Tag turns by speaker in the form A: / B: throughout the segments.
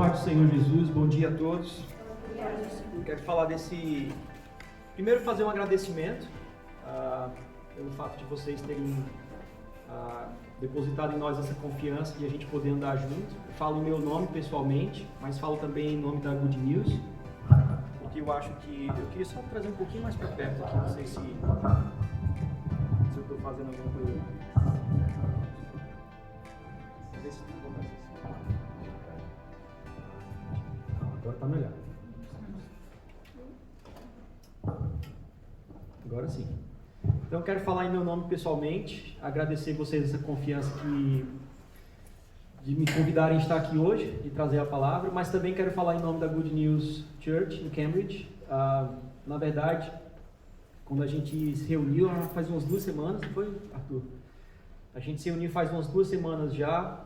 A: paz do Senhor Jesus, bom dia a todos. Eu quero falar primeiro fazer um agradecimento pelo fato de vocês terem depositado em nós essa confiança de a gente poder andar junto. Eu falo em meu nome pessoalmente, mas falo também em nome da Good News, porque eu acho que eu queria só trazer um pouquinho mais para perto aqui, não sei se eu estou fazendo alguma coisa. Agora está melhor. Agora sim. Então eu quero falar em meu nome pessoalmente, agradecer vocês essa confiança de me convidarem a estar aqui hoje, de trazer a palavra, mas também quero falar em nome da Good News Church em Cambridge. Na verdade, quando a gente se reuniu faz umas 2 semanas, não foi, Arthur? A gente se reuniu faz umas 2 semanas já.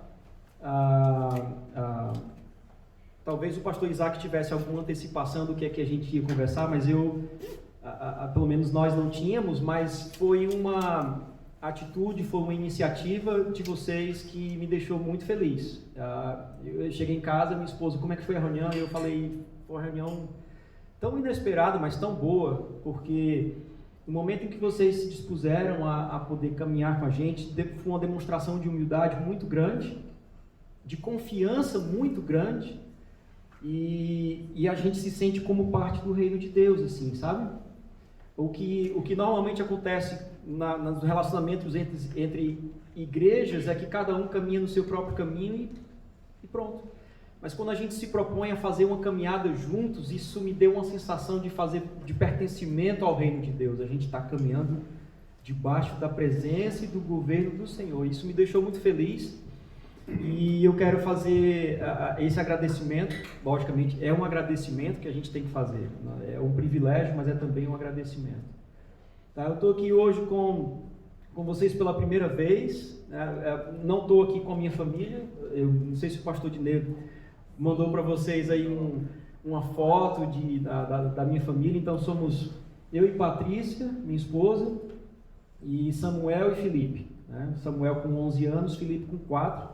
A: Talvez o pastor Isaac tivesse alguma antecipação do que é que a gente ia conversar, mas pelo menos nós não tínhamos, mas foi uma atitude, foi uma iniciativa de vocês que me deixou muito feliz. Eu cheguei em casa, minha esposa, como é que foi a reunião? E eu falei, foi uma reunião tão inesperada, mas tão boa, porque no momento em que vocês se dispuseram a poder caminhar com a gente, foi uma demonstração de humildade muito grande, de confiança muito grande, e a gente se sente como parte do reino de Deus, assim, sabe? O que normalmente acontece nos relacionamentos entre igrejas é que cada um caminha no seu próprio caminho e pronto. Mas quando a gente se propõe a fazer uma caminhada juntos, isso me deu uma sensação de pertencimento ao reino de Deus. A gente está caminhando debaixo da presença e do governo do Senhor. Isso me deixou muito feliz. E eu quero fazer esse agradecimento. Logicamente é um agradecimento que a gente tem que fazer, é um privilégio, mas é também um agradecimento. Tá? Eu estou aqui hoje com vocês pela primeira vez, não estou aqui com a minha família. Eu não sei se o pastor Dinego mandou para vocês aí uma foto da minha família. Então somos eu e Patrícia, minha esposa, e Samuel e Felipe, né? Samuel com 11 anos, Felipe com 4.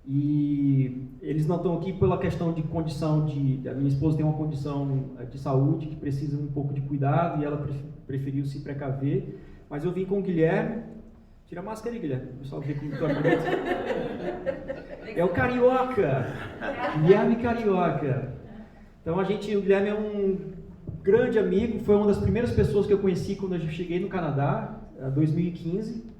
A: E eles não estão aqui pela questão de condição a minha esposa tem uma condição de saúde que precisa um pouco de cuidado e ela preferiu se precaver, mas eu vim com o Guilherme. Tira a máscara aí, Guilherme, o pessoal vê como tu é bonito. É o Carioca, Guilherme Carioca. Então o Guilherme é um grande amigo, foi uma das primeiras pessoas que eu conheci quando eu cheguei no Canadá, em 2015.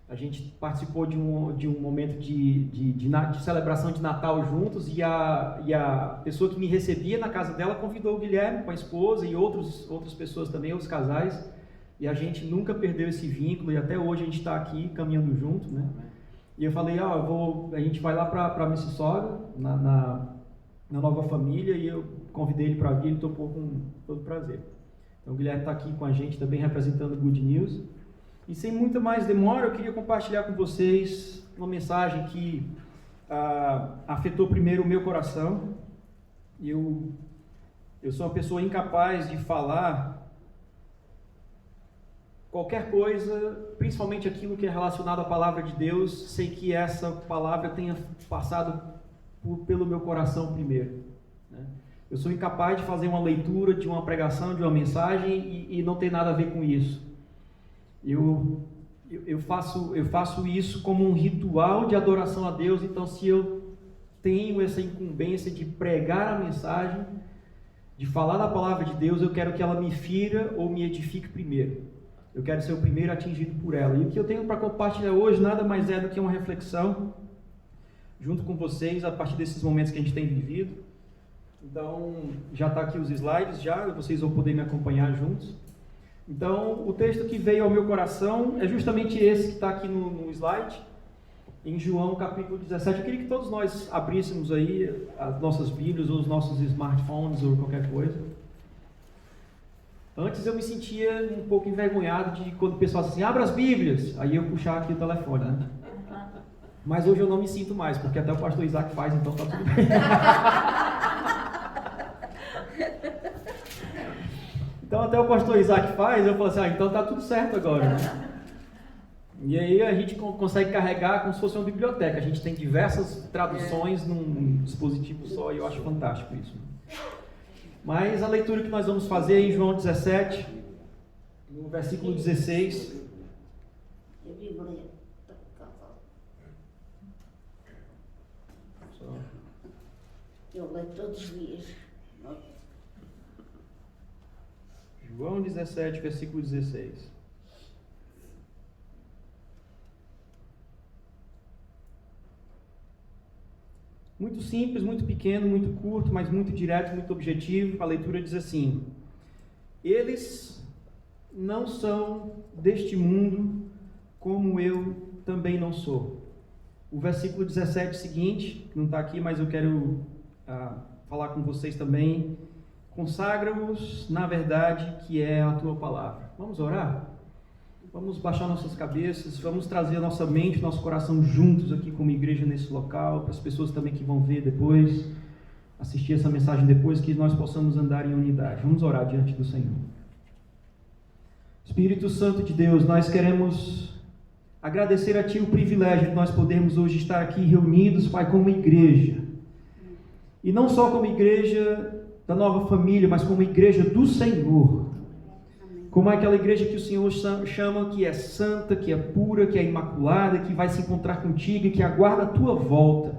A: A gente participou de um momento de celebração de Natal juntos e a pessoa que me recebia na casa dela convidou o Guilherme com a esposa e outras pessoas também, outros casais, e a gente nunca perdeu esse vínculo e até hoje a gente está aqui caminhando junto, né? E eu falei, a gente vai lá para Mississauga, na nova família, e eu convidei ele para vir, ele topou com todo prazer. Então o Guilherme está aqui com a gente também representando o Good News. E sem muita mais demora, eu queria compartilhar com vocês uma mensagem que afetou primeiro o meu coração. Eu sou uma pessoa incapaz de falar qualquer coisa, principalmente aquilo que é relacionado à palavra de Deus, sem que essa palavra tenha passado pelo meu coração primeiro, né? Eu sou incapaz de fazer uma leitura de uma pregação, de uma mensagem e não ter nada a ver com isso. Eu faço isso como um ritual de adoração a Deus. Então, se eu tenho essa incumbência de pregar a mensagem, de falar da palavra de Deus, eu quero que ela me fira ou me edifique primeiro. Eu quero ser o primeiro atingido por ela. E o que eu tenho para compartilhar hoje nada mais é do que uma reflexão junto com vocês a partir desses momentos que a gente tem vivido. Então, já está aqui os slides, vocês vão poder me acompanhar juntos. Então, o texto que veio ao meu coração é justamente esse que está aqui no slide, em João capítulo 17. Eu queria que todos nós abríssemos aí as nossas Bíblias ou os nossos smartphones ou qualquer coisa. Antes eu me sentia um pouco envergonhado de quando o pessoal assim, abra as Bíblias, aí eu puxar aqui o telefone, né? Mas hoje eu não me sinto mais, porque até o pastor Isaac faz, então tá tudo bem. Então até o pastor Isaac faz, eu falo assim, então tá tudo certo agora, né? E aí a gente consegue carregar como se fosse uma biblioteca. A gente tem diversas traduções num dispositivo só e eu acho fantástico isso. Mas a leitura que nós vamos fazer é em João 17, no versículo 16.
B: Eu leio todos os dias.
A: João 17, versículo 16. Muito simples, muito pequeno, muito curto, mas muito direto, muito objetivo. A leitura diz assim: eles não são deste mundo, como eu também não sou. O versículo 17 seguinte, que não está aqui, mas eu quero falar com vocês também. Consagra-os na verdade que é a tua palavra. Vamos orar? Vamos baixar nossas cabeças, vamos trazer a nossa mente, nosso coração juntos aqui como igreja nesse local, para as pessoas também que vão ver depois, assistir essa mensagem depois, que nós possamos andar em unidade. Vamos orar diante do Senhor. Espírito Santo de Deus, nós queremos agradecer a Ti o privilégio de nós podermos hoje estar aqui reunidos, Pai, como igreja. E não só como igreja da Nova Família, mas como igreja do Senhor. Como é aquela igreja que o Senhor chama, que é santa, que é pura, que é imaculada, que vai se encontrar contigo e que aguarda a tua volta.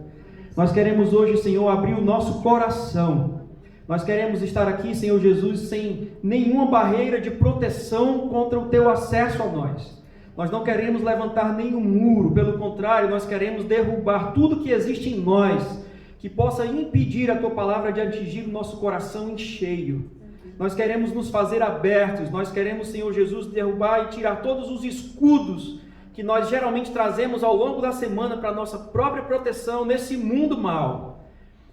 A: Nós queremos hoje, Senhor, abrir o nosso coração. Nós queremos estar aqui, Senhor Jesus, sem nenhuma barreira de proteção contra o teu acesso a nós. Nós não queremos levantar nenhum muro, pelo contrário, nós queremos derrubar tudo que existe em nós, que possa impedir a tua palavra de atingir o nosso coração em cheio. Nós queremos nos fazer abertos, nós queremos, Senhor Jesus, derrubar e tirar todos os escudos que nós geralmente trazemos ao longo da semana para a nossa própria proteção nesse mundo mau.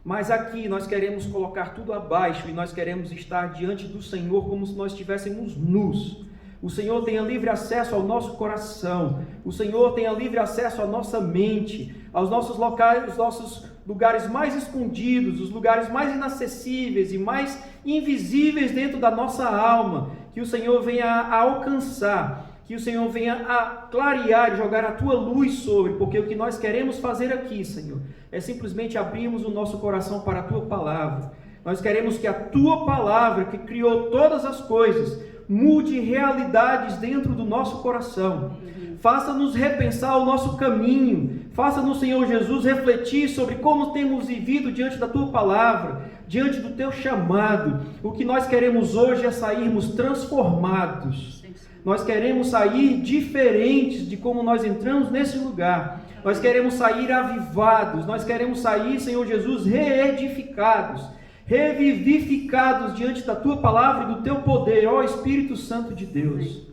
A: Mas aqui nós queremos colocar tudo abaixo e nós queremos estar diante do Senhor como se nós estivéssemos nus. O Senhor tenha livre acesso ao nosso coração, o Senhor tenha livre acesso à nossa mente, aos nossos locais, os nossos lugares mais escondidos, os lugares mais inacessíveis e mais invisíveis dentro da nossa alma, que o Senhor venha a alcançar, que o Senhor venha a clarear e jogar a tua luz sobre, porque o que nós queremos fazer aqui, Senhor, é simplesmente abrirmos o nosso coração para a tua palavra. Nós queremos que a tua palavra, que criou todas as coisas, mude realidades dentro do nosso coração. Faça-nos repensar o nosso caminho. Faça-nos, Senhor Jesus, refletir sobre como temos vivido diante da tua palavra, diante do teu chamado. O que nós queremos hoje é sairmos transformados. Nós queremos sair diferentes de como nós entramos nesse lugar. Nós queremos sair avivados. Nós queremos sair, Senhor Jesus, reedificados, revivificados diante da tua palavra e do teu poder, ó Espírito Santo de Deus.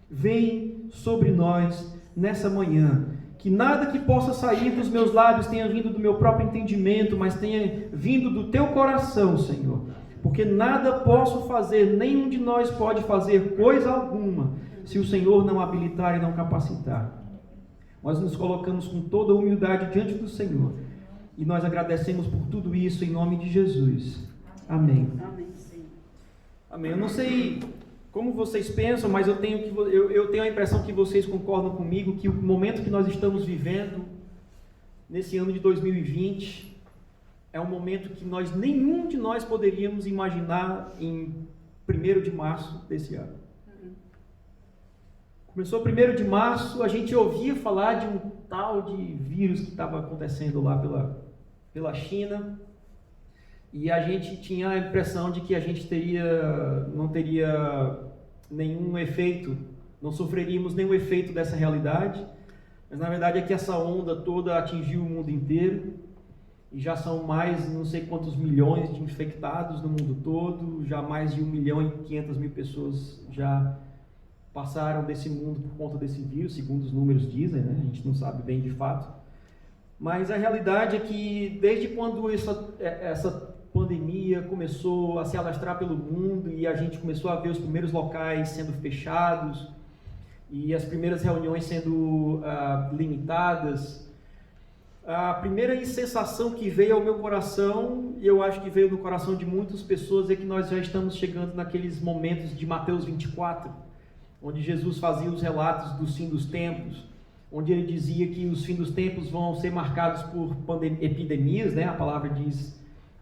A: Vem sobre nós nessa manhã, que nada que possa sair dos meus lábios tenha vindo do meu próprio entendimento, mas tenha vindo do teu coração, Senhor, porque nada posso fazer, nenhum de nós pode fazer coisa alguma, se o Senhor não habilitar e não capacitar. Nós nos colocamos com toda a humildade diante do Senhor, e nós agradecemos por tudo isso em nome de Jesus. Amém.
B: Amém, Senhor.
A: Amém. Eu não sei como vocês pensam, mas eu tenho a impressão que vocês concordam comigo que o momento que nós estamos vivendo nesse ano de 2020 é um momento que nenhum de nós poderíamos imaginar em 1º de março desse ano. Começou 1º de março, a gente ouvia falar de um tal de vírus que estava acontecendo lá pela China, e a gente tinha a impressão de que a gente não teria nenhum efeito, não sofreríamos nenhum efeito dessa realidade, mas na verdade é que essa onda toda atingiu o mundo inteiro, e já são mais não sei quantos milhões de infectados no mundo todo, já mais de 1.500.000 pessoas já passaram desse mundo por conta desse vírus, segundo os números dizem, né? A gente não sabe bem de fato. Mas a realidade é que desde quando essa pandemia começou a se alastrar pelo mundo e a gente começou a ver os primeiros locais sendo fechados e as primeiras reuniões sendo limitadas, a primeira sensação que veio ao meu coração, e eu acho que veio no coração de muitas pessoas, é que nós já estamos chegando naqueles momentos de Mateus 24, onde Jesus fazia os relatos do fim dos tempos, onde ele dizia que os fins dos tempos vão ser marcados por epidemias, né? A palavra diz,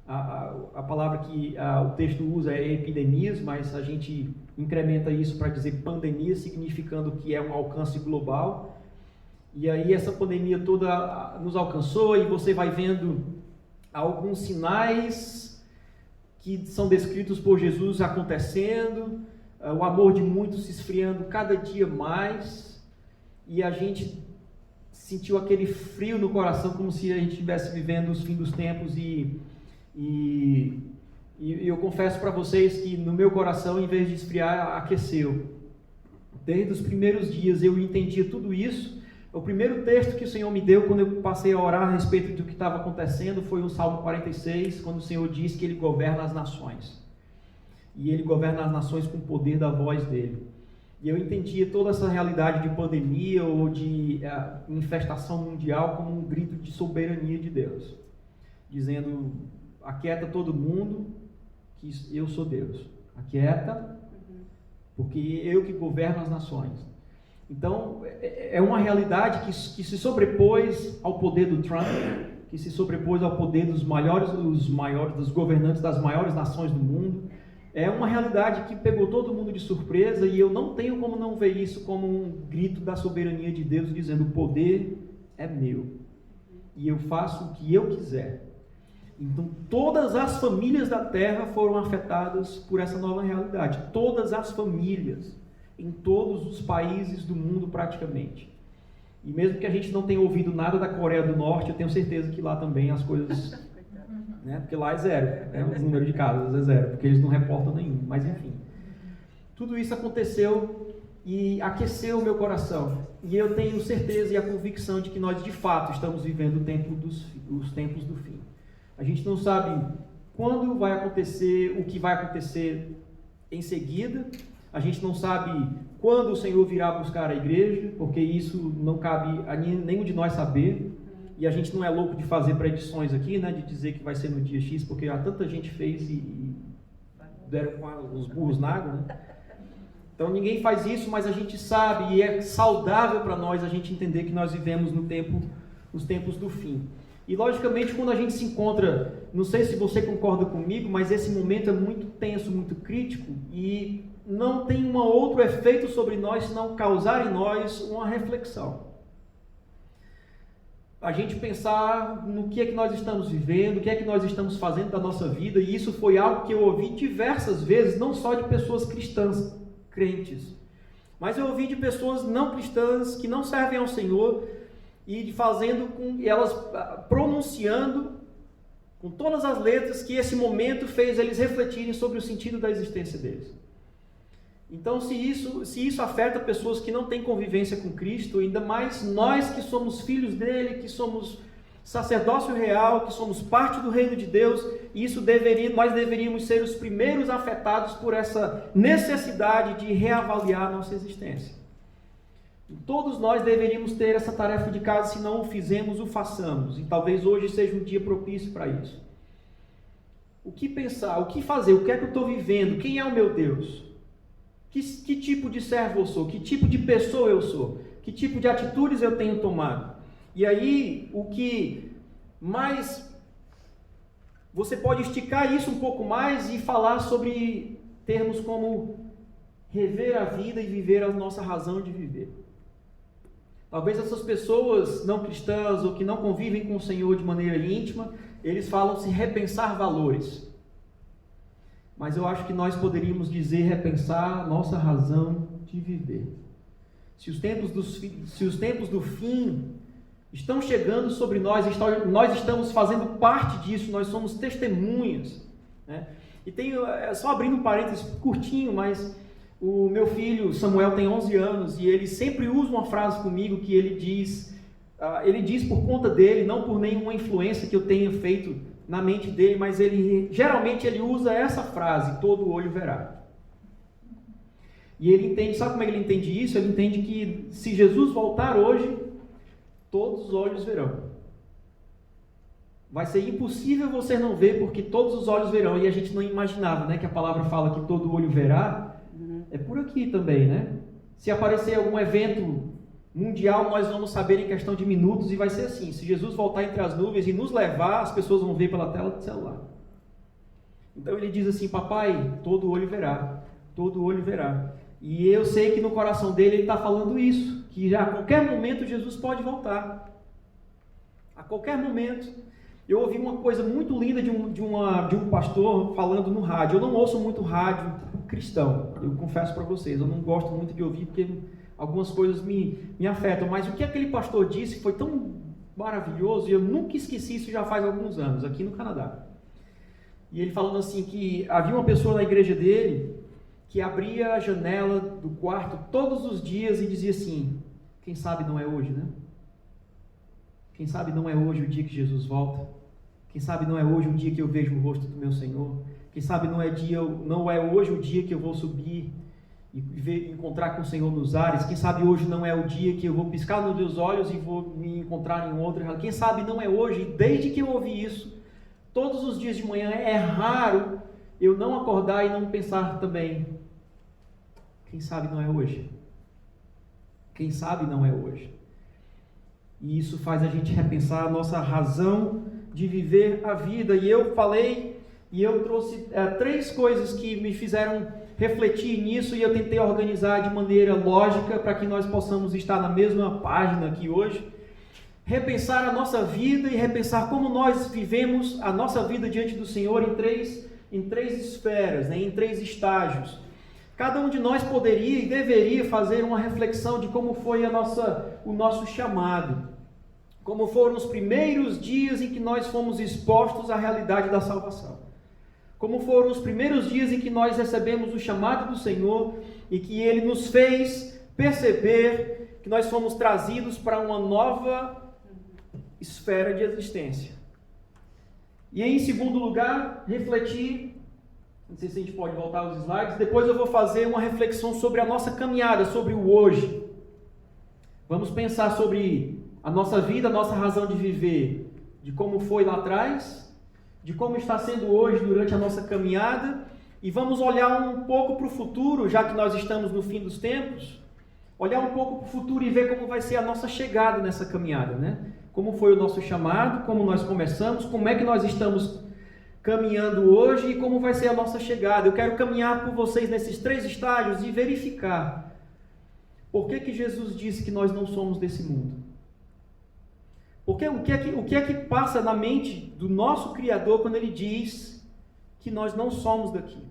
A: a palavra que o texto usa é epidemias, mas a gente incrementa isso para dizer pandemia, significando que é um alcance global. E aí essa pandemia toda nos alcançou e você vai vendo alguns sinais que são descritos por Jesus acontecendo, o amor de muitos se esfriando cada dia mais, e a gente sentiu aquele frio no coração, como se a gente estivesse vivendo os fins dos tempos, e eu confesso para vocês que no meu coração, em vez de esfriar, aqueceu. Desde os primeiros dias eu entendia tudo isso. O primeiro texto que o Senhor me deu, quando eu passei a orar a respeito do que estava acontecendo, foi o Salmo 46, quando o Senhor diz que Ele governa as nações. E Ele governa as nações com o poder da voz dEle. E eu entendia toda essa realidade de pandemia ou de infestação mundial como um grito de soberania de Deus. Dizendo, aquieta todo mundo, que eu sou Deus. Aquieta, porque eu que governo as nações. Então, é uma realidade que se sobrepôs ao poder do Trump, que se sobrepôs ao poder dos governantes das maiores nações do mundo. É uma realidade que pegou todo mundo de surpresa, e eu não tenho como não ver isso como um grito da soberania de Deus, dizendo, o poder é meu, e eu faço o que eu quiser. Então, todas as famílias da terra foram afetadas por essa nova realidade. Todas as famílias, em todos os países do mundo praticamente. E mesmo que a gente não tenha ouvido nada da Coreia do Norte, eu tenho certeza que lá também as coisas... né? Porque lá é zero, né? O número de casos é zero, porque eles não reportam nenhum. Mas enfim, tudo isso aconteceu e aqueceu o meu coração. E eu tenho certeza e a convicção de que nós de fato estamos vivendo os tempos do fim. A gente não sabe quando vai acontecer, o que vai acontecer em seguida. A gente não sabe quando o Senhor virá buscar a igreja, porque isso não cabe a nenhum de nós saber. E a gente não é louco de fazer predições aqui, né, de dizer que vai ser no dia X, porque tanta gente fez e deram com os burros na água, né? Então ninguém faz isso, mas a gente sabe, e é saudável para nós a gente entender que nós vivemos nos tempos do fim. E logicamente quando a gente se encontra, não sei se você concorda comigo, mas esse momento é muito tenso, muito crítico, e não tem um outro efeito sobre nós senão causar em nós uma reflexão. A gente pensar no que é que nós estamos vivendo, o que é que nós estamos fazendo da nossa vida, e isso foi algo que eu ouvi diversas vezes, não só de pessoas cristãs, crentes, mas eu ouvi de pessoas não cristãs que não servem ao Senhor, e elas pronunciando com todas as letras que esse momento fez eles refletirem sobre o sentido da existência deles. Então, se isso afeta pessoas que não têm convivência com Cristo, ainda mais nós que somos filhos dele, que somos sacerdócio real, que somos parte do reino de Deus, nós deveríamos ser os primeiros afetados por essa necessidade de reavaliar nossa existência. E todos nós deveríamos ter essa tarefa de casa, se não o fizemos, o façamos, e talvez hoje seja um dia propício para isso. O que pensar, o que fazer, o que é que eu estou vivendo, quem é o meu Deus? Que tipo de servo eu sou? Que tipo de pessoa eu sou? Que tipo de atitudes eu tenho tomado? E aí, o que mais... Você pode esticar isso um pouco mais e falar sobre termos como rever a vida e viver a nossa razão de viver. Talvez essas pessoas não cristãs ou que não convivem com o Senhor de maneira íntima, eles falam se repensar valores. Mas eu acho que nós poderíamos dizer repensar nossa razão de viver. Se os tempos do fim estão chegando sobre nós, nós estamos fazendo parte disso, nós somos testemunhas, né? E só abrindo um parênteses curtinho, mas o meu filho Samuel tem 11 anos e ele sempre usa uma frase comigo que ele diz por conta dele, não por nenhuma influência que eu tenha feito na mente dele, mas geralmente ele usa essa frase, todo olho verá. E ele entende, sabe como é que ele entende isso? Ele entende que se Jesus voltar hoje, todos os olhos verão. Vai ser impossível você não ver, porque todos os olhos verão, e a gente não imaginava, né, que a palavra fala que todo olho verá, é por aqui também, né? Se aparecer algum evento mundial, nós vamos saber em questão de minutos, e vai ser assim: se Jesus voltar entre as nuvens e nos levar, as pessoas vão ver pela tela do celular. Então ele diz assim: papai, todo olho verá, todo olho verá. E eu sei que no coração dele ele está falando isso, que a qualquer momento Jesus pode voltar. A qualquer momento. Eu ouvi uma coisa muito linda de um pastor falando no rádio. Eu não ouço muito rádio cristão, eu confesso para vocês, eu não gosto muito de ouvir porque algumas coisas me afetam, mas o que aquele pastor disse foi tão maravilhoso, e eu nunca esqueci isso, já faz alguns anos, aqui no Canadá. E ele falando assim, que havia uma pessoa na igreja dele que abria a janela do quarto todos os dias e dizia assim: quem sabe não é hoje, né? Quem sabe não é hoje o dia que Jesus volta? Quem sabe não é hoje o dia que eu vejo o rosto do meu Senhor? Quem sabe não é hoje o dia que eu vou subir e encontrar com o Senhor nos ares? Quem sabe hoje não é o dia que eu vou piscar nos meus olhos e vou me encontrar em outro? Quem sabe não é hoje? E desde que eu ouvi isso, todos os dias de manhã, é raro eu não acordar e não pensar também: quem sabe não é hoje? Quem sabe não é hoje? E isso faz a gente repensar a nossa razão de viver a vida. E eu falei, e eu trouxe 3 coisas que me fizeram refletir nisso, e eu tentei organizar de maneira lógica para que nós possamos estar na mesma página aqui hoje. Repensar a nossa vida e repensar como nós vivemos a nossa vida diante do Senhor em três esferas, né? Em 3 estágios. Cada um de nós poderia e deveria fazer uma reflexão de como foi o nosso chamado. Como foram os primeiros dias em que nós fomos expostos à realidade da salvação. Como foram os primeiros dias em que nós recebemos o chamado do Senhor e que Ele nos fez perceber que nós fomos trazidos para uma nova esfera de existência. E em segundo lugar, refletir. Não sei se a gente pode voltar aos slides. Depois eu vou fazer uma reflexão sobre a nossa caminhada, sobre o hoje. Vamos pensar sobre a nossa vida, a nossa razão de viver, de como foi lá atrás, de como está sendo hoje durante a nossa caminhada, e vamos olhar um pouco para o futuro, já que nós estamos no fim dos tempos, olhar um pouco para o futuro e ver como vai ser a nossa chegada nessa caminhada, né? Como foi o nosso chamado, como nós começamos, como é que nós estamos caminhando hoje e como vai ser a nossa chegada. Eu quero caminhar por vocês nesses 3 estágios e verificar por que Jesus disse que nós não somos desse mundo. Porque o que é que passa na mente do nosso Criador quando Ele diz que nós não somos daqui,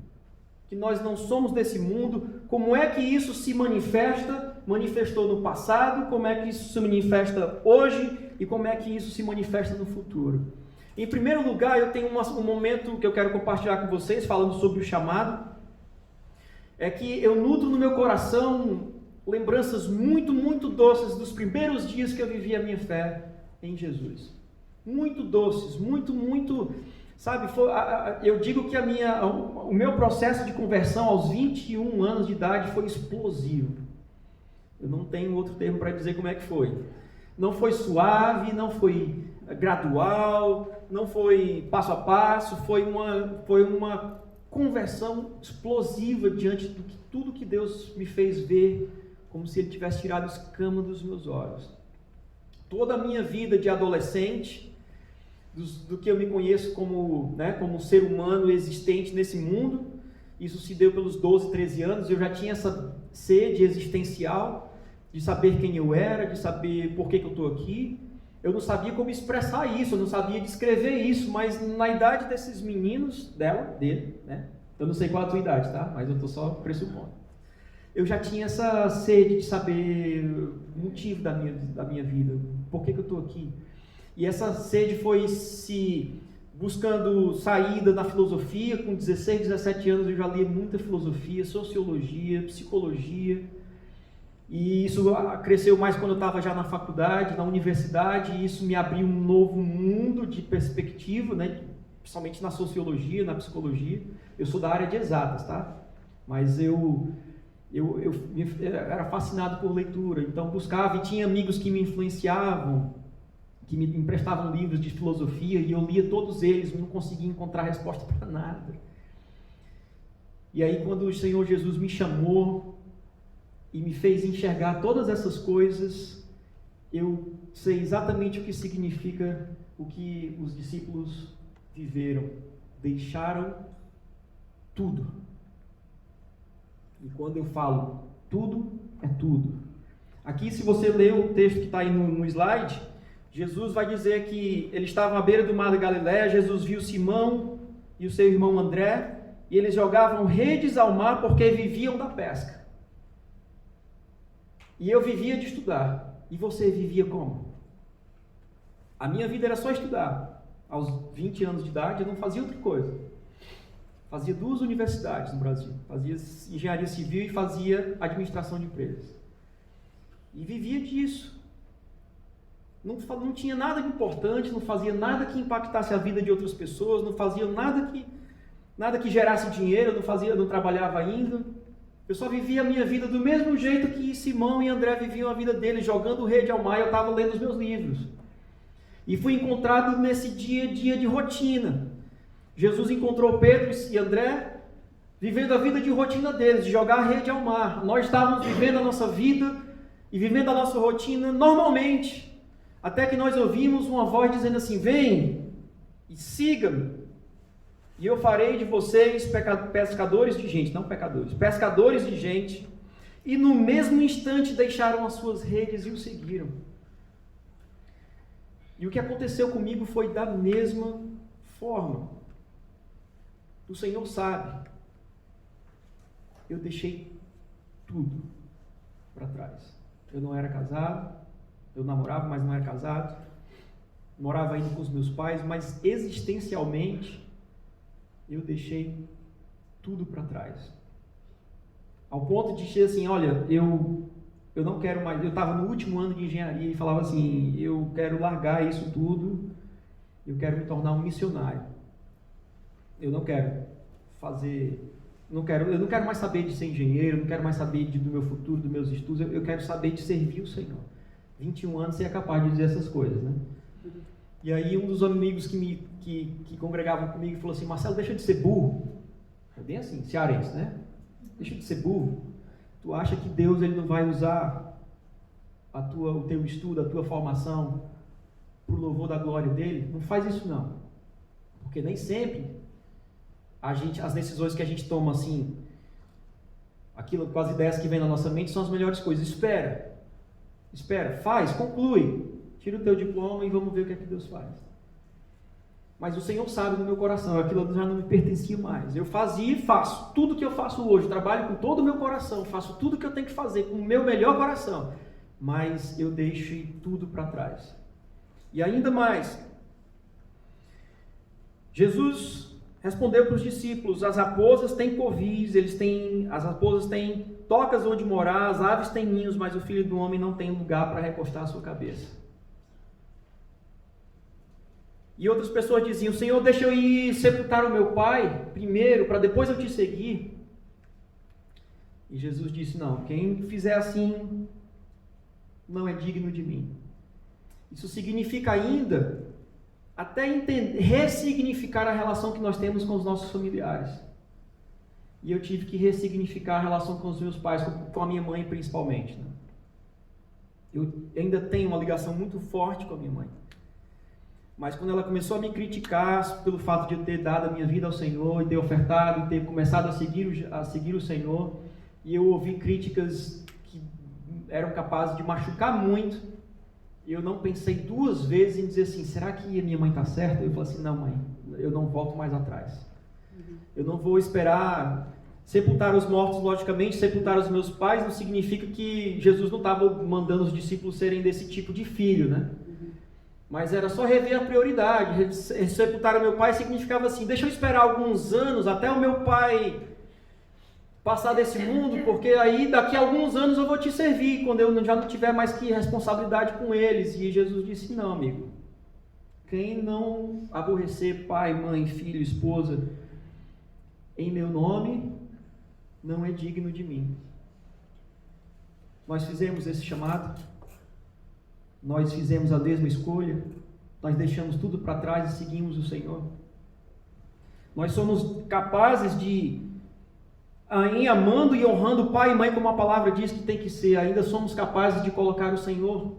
A: que nós não somos desse mundo? Como é que isso se manifestou no passado, como é que isso se manifesta hoje e como é que isso se manifesta no futuro? Em primeiro lugar, eu tenho um momento que eu quero compartilhar com vocês, falando sobre o chamado. É que eu nutro no meu coração lembranças muito, muito doces dos primeiros dias que eu vivi a minha fé em Jesus. Muito doces, muito, sabe? Eu digo que o meu processo de conversão aos 21 anos de idade foi explosivo. Eu não tenho outro termo para dizer como é que foi. Não foi suave, não foi gradual, não foi passo a passo, foi uma conversão explosiva diante de tudo que Deus me fez ver, como se Ele tivesse tirado escama dos meus olhos. Toda a minha vida de adolescente, do que eu me conheço como um ser humano existente nesse mundo, isso se deu pelos 12, 13 anos, eu já tinha essa sede existencial, de saber quem eu era, de saber por que eu estou aqui. Eu não sabia como expressar isso, eu não sabia descrever isso, mas na idade desses meninos, dele, né? Eu não sei qual a tua idade, tá? Mas eu estou só pressupondo. Eu já tinha essa sede de saber o motivo da minha vida, por que eu estou aqui. E essa sede foi se buscando saída na filosofia. Com 16, 17 anos eu já li muita filosofia, sociologia, psicologia. E isso cresceu mais quando eu estava já na faculdade, na universidade, e isso me abriu um novo mundo de perspectiva, né? Principalmente na sociologia, na psicologia. Eu sou da área de exatas, tá? Mas eu era fascinado por leitura, então buscava, e tinha amigos que me influenciavam, que me emprestavam livros de filosofia, e eu lia todos eles, não conseguia encontrar resposta para nada. E aí quando o Senhor Jesus me chamou, e me fez enxergar todas essas coisas, eu sei exatamente o que significa o que os discípulos viveram. Deixaram tudo. E quando eu falo tudo, é tudo. Aqui, se você ler o texto que está aí no slide, Jesus vai dizer que eles estavam à beira do mar da Galileia, Jesus viu Simão e o seu irmão André, e eles jogavam redes ao mar porque viviam da pesca. E eu vivia de estudar. E você vivia como? A minha vida era só estudar. Aos 20 anos de idade eu não fazia outra coisa. Fazia 2 universidades no Brasil. Fazia engenharia civil e fazia administração de empresas. E vivia disso. Não tinha nada de importante, não fazia nada que impactasse a vida de outras pessoas, não fazia nada que gerasse dinheiro, não trabalhava ainda. Eu só vivia a minha vida do mesmo jeito que Simão e André viviam a vida deles, jogando rede ao mar. Eu estava lendo os meus livros. E fui encontrado nesse dia de rotina. Jesus encontrou Pedro e André vivendo a vida de rotina deles, de jogar rede ao mar. Nós estávamos vivendo a nossa vida e vivendo a nossa rotina normalmente, até que nós ouvimos uma voz dizendo assim: vem e siga-me, e eu farei de vocês pescadores de gente, não pecadores, pescadores de gente. E no mesmo instante deixaram as suas redes e o seguiram. E o que aconteceu comigo foi da mesma forma. O Senhor sabe. Eu deixei tudo para trás. Eu não era casado, eu namorava, mas não era casado. Morava ainda com os meus pais, mas existencialmente eu deixei tudo para trás. Ao ponto de dizer assim, olha, eu não quero mais. Eu estava no último ano de engenharia e falava assim, eu quero largar isso tudo, eu quero me tornar um missionário. Eu não quero fazer, eu não quero mais saber de ser engenheiro, não quero mais saber do meu futuro, dos meus estudos, eu quero saber de servir o Senhor. 21 anos você é capaz de dizer essas coisas, né? E aí um dos amigos que congregavam comigo falou assim, Marcelo, deixa de ser burro. É bem assim, cearense, né? Deixa de ser burro. Tu acha que Deus ele não vai usar o teu estudo, a tua formação para o louvor da glória dele? Não faz isso não. Porque nem sempre as decisões que a gente toma assim, com as ideias que vêm na nossa mente são as melhores coisas. Espera, faz, conclui, tira o teu diploma e vamos ver o que é que Deus faz. Mas o Senhor sabe no meu coração, aquilo já não me pertencia mais. Eu fazia e faço tudo que eu faço hoje, trabalho com todo o meu coração, faço tudo que eu tenho que fazer com o meu melhor coração, mas eu deixei tudo para trás. E ainda mais, Jesus respondeu para os discípulos, as raposas têm covis, as raposas têm tocas onde morar, as aves têm ninhos, mas o Filho do Homem não tem lugar para recostar a sua cabeça. E outras pessoas diziam, Senhor, deixa eu ir sepultar o meu pai primeiro, para depois eu te seguir. E Jesus disse, não, quem fizer assim, não é digno de mim. Isso significa ainda, até ressignificar a relação que nós temos com os nossos familiares. E eu tive que ressignificar a relação com os meus pais, com a minha mãe principalmente. Né? Eu ainda tenho uma ligação muito forte com a minha mãe. Mas quando ela começou a me criticar pelo fato de eu ter dado a minha vida ao Senhor, e ter ofertado, e ter começado a seguir o Senhor, e eu ouvi críticas que eram capazes de machucar muito, eu não pensei 2 vezes em dizer assim, será que a minha mãe está certa? Eu falei assim, não mãe, eu não volto mais atrás. Eu não vou esperar sepultar os mortos, logicamente, sepultar os meus pais não significa que Jesus não estava mandando os discípulos serem desse tipo de filho, né? Mas era só rever a prioridade. Sepultar o meu pai significava assim, deixa eu esperar alguns anos até o meu pai passar desse mundo, porque aí daqui a alguns anos eu vou te servir, quando eu já não tiver mais que responsabilidade com eles. E Jesus disse, não amigo, quem não aborrecer pai, mãe, filho, esposa, em meu nome, não é digno de mim. Nós fizemos esse chamado, nós fizemos a mesma escolha, nós deixamos tudo para trás e seguimos o Senhor. Nós somos capazes de em amando e honrando pai e mãe, como a palavra diz que tem que ser, ainda somos capazes de colocar o Senhor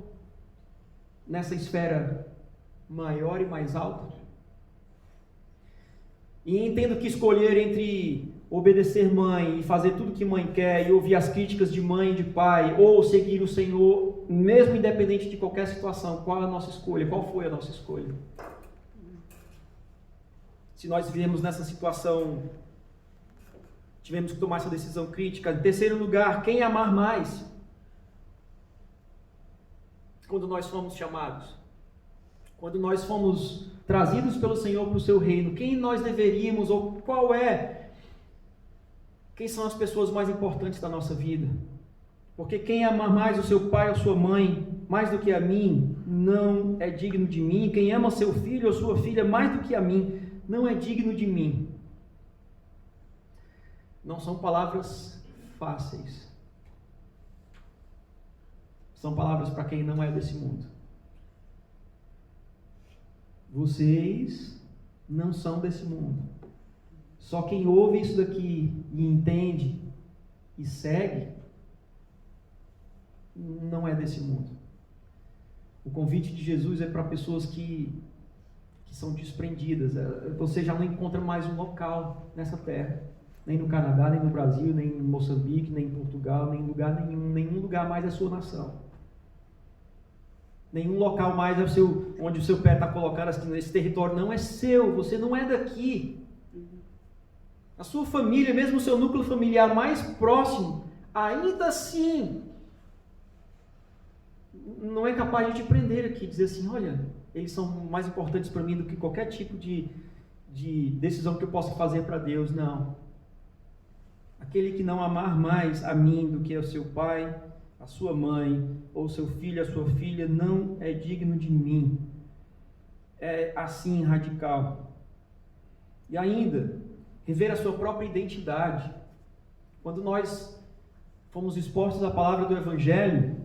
A: nessa esfera maior e mais alta? E entendo que escolher entre obedecer mãe e fazer tudo que mãe quer e ouvir as críticas de mãe e de pai, ou seguir o Senhor, mesmo independente de qualquer situação, qual é a nossa escolha? Qual foi a nossa escolha? Se nós vivemos nessa situação, tivemos que tomar essa decisão crítica. Em terceiro lugar, quem amar mais? Quando nós fomos chamados, quando nós fomos trazidos pelo Senhor para o seu reino, quem nós deveríamos, ou quem são as pessoas mais importantes da nossa vida? Porque quem amar mais o seu pai ou sua mãe, mais do que a mim, não é digno de mim. Quem ama seu filho ou sua filha mais do que a mim, não é digno de mim. Não são palavras fáceis. São palavras para quem não é desse mundo. Vocês não são desse mundo. Só quem ouve isso daqui e entende e segue, não é desse mundo. O convite de Jesus é para pessoas que são desprendidas. Você já não encontra mais um local nessa terra. Nem no Canadá, nem no Brasil, nem em Moçambique, nem em Portugal, nem em lugar nenhum. Nenhum lugar mais é sua nação. Nenhum local mais é onde o seu pé está colocado. Esse território não é seu. Você não é daqui. A sua família, mesmo o seu núcleo familiar mais próximo, ainda assim, não é capaz de te prender aqui, dizer assim, olha, eles são mais importantes para mim do que qualquer tipo de decisão que eu possa fazer para Deus. Não. Aquele que não amar mais a mim do que o seu pai, a sua mãe, ou seu filho, a sua filha, não é digno de mim. É assim radical. E ainda, rever a sua própria identidade. Quando nós fomos expostos à palavra do Evangelho,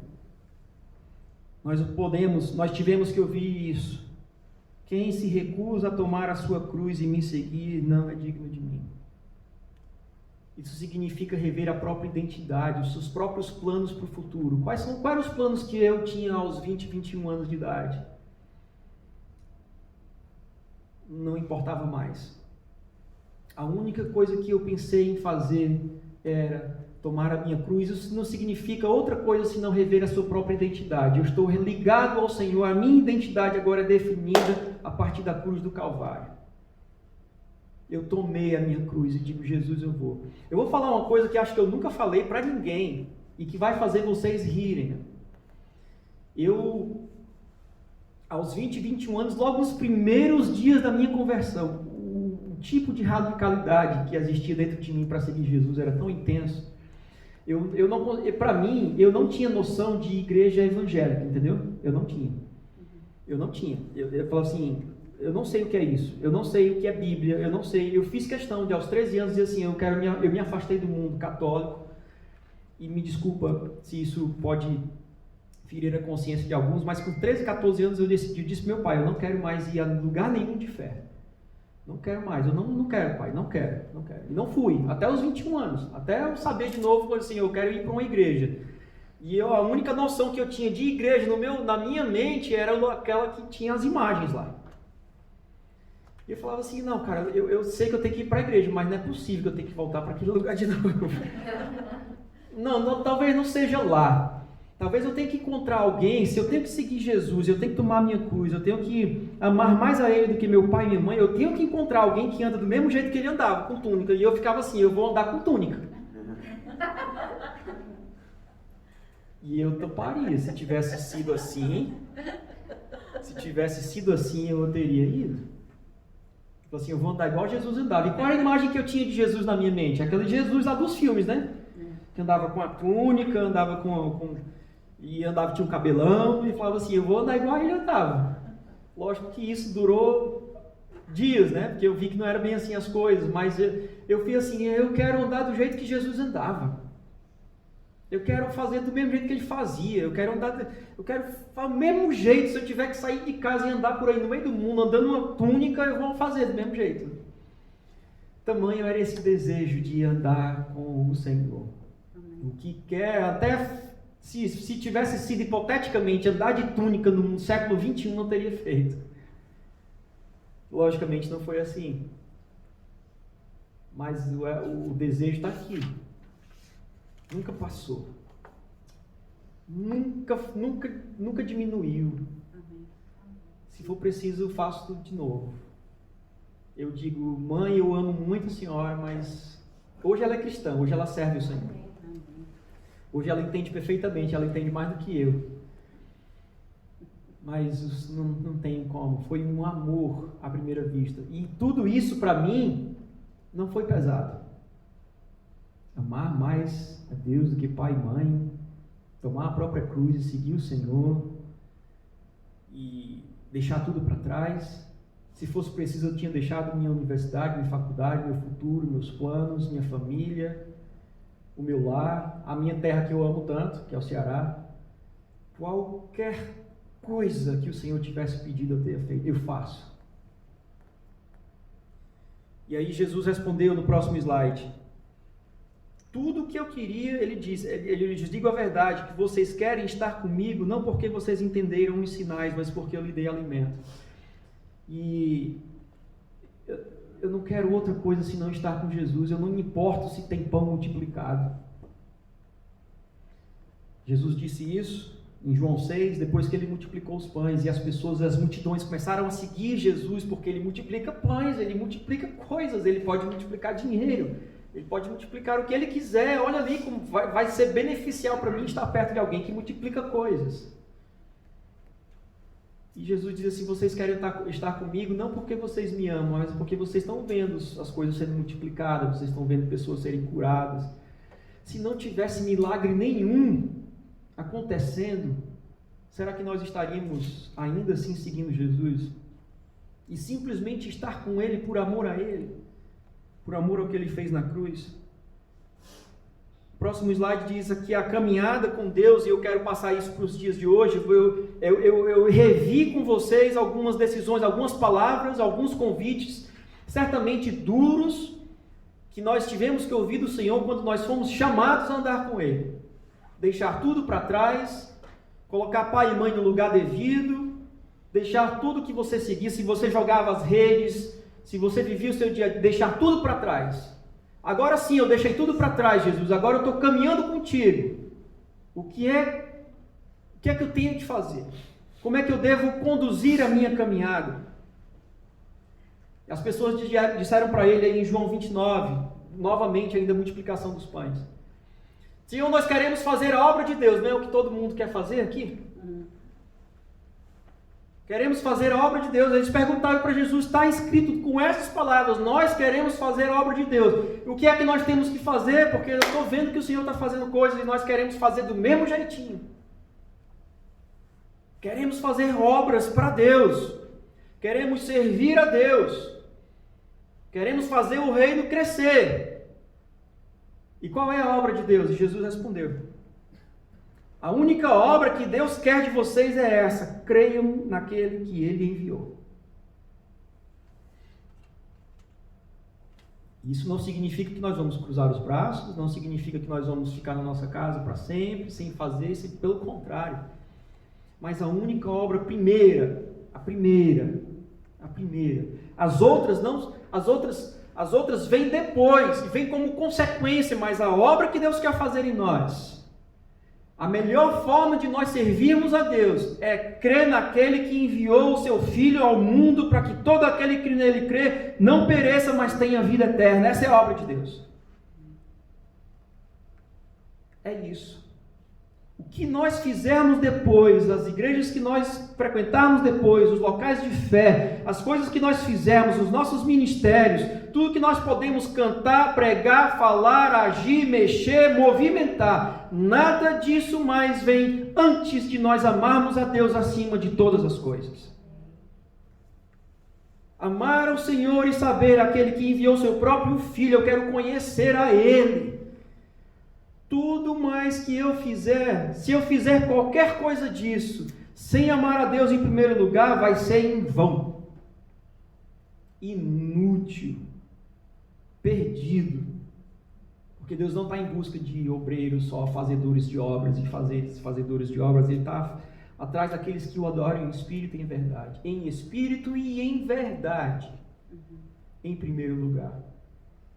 A: nós tivemos que ouvir isso. Quem se recusa a tomar a sua cruz e me seguir, não é digno de mim. Isso significa rever a própria identidade, os seus próprios planos para o futuro. Quais eram os planos que eu tinha aos 20, 21 anos de idade? Não importava mais. A única coisa que eu pensei em fazer era tomar a minha cruz. Isso não significa outra coisa senão rever a sua própria identidade. Eu estou ligado ao Senhor, a minha identidade agora é definida a partir da cruz do Calvário. Eu tomei a minha cruz e digo, Jesus, eu vou. Eu vou falar uma coisa que acho que eu nunca falei para ninguém e que vai fazer vocês rirem. Eu, aos 20, 21 anos, logo nos primeiros dias da minha conversão, o tipo de radicalidade que existia dentro de mim para seguir Jesus era tão intenso. Para mim, eu não tinha noção de igreja evangélica, entendeu? Eu não tinha. Eu falava assim, eu não sei o que é isso, eu não sei o que é Bíblia, eu não sei. Eu fiz questão de aos 13 anos dizer assim, eu me afastei do mundo católico, e me desculpa se isso pode ferir a consciência de alguns, mas com 13, 14 anos eu disse pro meu pai, eu não quero mais ir a lugar nenhum de fé. Não quero mais, eu não quero, pai, não quero. E não fui, até os 21 anos, até eu saber de novo, assim, eu quero ir para uma igreja. E a única noção que eu tinha de igreja na minha mente era aquela que tinha as imagens lá. E eu falava assim, não, cara, eu sei que eu tenho que ir para a igreja, mas não é possível que eu tenha que voltar para aquele lugar de novo. Não, talvez não seja lá. Talvez eu tenha que encontrar alguém, se eu tenho que seguir Jesus, eu tenho que tomar a minha cruz, eu tenho que amar mais a Ele do que meu pai e minha mãe, eu tenho que encontrar alguém que anda do mesmo jeito que ele andava, com túnica. E eu ficava assim, eu vou andar com túnica. E eu toparia, se tivesse sido assim, eu teria ido. Tipo assim, eu vou andar igual Jesus andava. E qual era a imagem que eu tinha de Jesus na minha mente? Aquele Jesus lá dos filmes, né? Que andava com a túnica, andava tinha um cabelão, e falava assim, eu vou andar igual ele andava. Lógico que isso durou dias, né? Porque eu vi que não era bem assim as coisas, mas eu fui assim, eu quero andar do jeito que Jesus andava. Eu quero fazer do mesmo jeito que ele fazia. Eu quero fazer do mesmo jeito. Se eu tiver que sair de casa e andar por aí no meio do mundo, andando uma túnica, eu vou fazer do mesmo jeito. Tamanho era esse desejo de andar com o Senhor. O que quer, até se tivesse sido hipoteticamente andar de túnica no século XXI, não teria feito. Logicamente não foi assim. Mas o desejo está aqui. Nunca passou. Nunca diminuiu. Se for preciso, eu faço tudo de novo. Eu digo, mãe, eu amo muito a senhora, mas hoje ela é cristã, hoje ela serve o Senhor. Hoje ela entende perfeitamente, ela entende mais do que eu. Mas não tem como, foi um amor à primeira vista. E tudo isso para mim não foi pesado. Amar mais a Deus do que pai e mãe, tomar a própria cruz e seguir o Senhor e deixar tudo para trás. Se fosse preciso, eu tinha deixado minha universidade, minha faculdade, meu futuro, meus planos, minha família, o meu lar, a minha terra que eu amo tanto, que é o Ceará. Qualquer coisa que o Senhor tivesse pedido eu ter feito, eu faço. E aí Jesus respondeu no próximo slide. Tudo o que eu queria, ele diz, digo a verdade, que vocês querem estar comigo, não porque vocês entenderam os sinais, mas porque eu lhe dei alimento. E eu não quero outra coisa senão estar com Jesus. Eu não me importo se tem pão multiplicado. Jesus disse isso em João 6, depois que ele multiplicou os pães, e as multidões começaram a seguir Jesus, porque ele multiplica pães, ele multiplica coisas, ele pode multiplicar dinheiro, ele pode multiplicar o que ele quiser. Olha ali como vai ser beneficial para mim estar perto de alguém que multiplica coisas. E Jesus diz assim, vocês querem estar comigo não porque vocês me amam, mas porque vocês estão vendo as coisas sendo multiplicadas, vocês estão vendo pessoas serem curadas. Se não tivesse milagre nenhum acontecendo, será que nós estaríamos ainda assim seguindo Jesus? E simplesmente estar com Ele por amor a Ele, por amor ao que Ele fez na cruz? O próximo slide diz aqui a caminhada com Deus, e eu quero passar isso para os dias de hoje. Eu revi com vocês algumas decisões, algumas palavras, alguns convites, certamente duros, que nós tivemos que ouvir do Senhor quando nós fomos chamados a andar com Ele. Deixar tudo para trás, colocar pai e mãe no lugar devido, deixar tudo que você seguia, se você jogava as redes, se você vivia o seu dia, deixar tudo para trás. Agora sim, eu deixei tudo para trás, Jesus, agora eu estou caminhando contigo. O que é que eu tenho que fazer? Como é que eu devo conduzir a minha caminhada? As pessoas disseram para ele aí em João 29, novamente ainda a multiplicação dos pães. Senhor, nós queremos fazer a obra de Deus, não é o que todo mundo quer fazer aqui? Queremos fazer a obra de Deus. Eles perguntaram para Jesus, está escrito com essas palavras, nós queremos fazer a obra de Deus. O que é que nós temos que fazer? Porque eu estou vendo que o Senhor está fazendo coisas e nós queremos fazer do mesmo jeitinho. Queremos fazer obras para Deus. Queremos servir a Deus. Queremos fazer o reino crescer. E qual é a obra de Deus? E Jesus respondeu, a única obra que Deus quer de vocês é essa: creiam naquele que Ele enviou. Isso não significa que nós vamos cruzar os braços, não significa que nós vamos ficar na nossa casa para sempre, sem fazer isso, pelo contrário. Mas a única obra a primeira. As outras vêm depois, vêm como consequência, mas a obra que Deus quer fazer em nós, a melhor forma de nós servirmos a Deus é crer naquele que enviou o seu Filho ao mundo para que todo aquele que nele crê não pereça, mas tenha vida eterna. Essa é a obra de Deus. É isso. O que nós fizermos depois, as igrejas que nós frequentarmos depois, os locais de fé, as coisas que nós fizermos, os nossos ministérios, tudo que nós podemos cantar, pregar, falar, agir, mexer, movimentar, nada disso mais vem antes de nós amarmos a Deus acima de todas as coisas. Amar ao Senhor e saber aquele que enviou seu próprio Filho, eu quero conhecer a Ele. Tudo mais que eu fizer, se eu fizer qualquer coisa disso, sem amar a Deus em primeiro lugar, vai ser em vão. Inútil. perdido. Porque Deus não está em busca de obreiros só fazedores de obras e fazedores de obras. Ele está atrás daqueles que o adoram em espírito e em verdade. Em espírito e em verdade. Em primeiro lugar.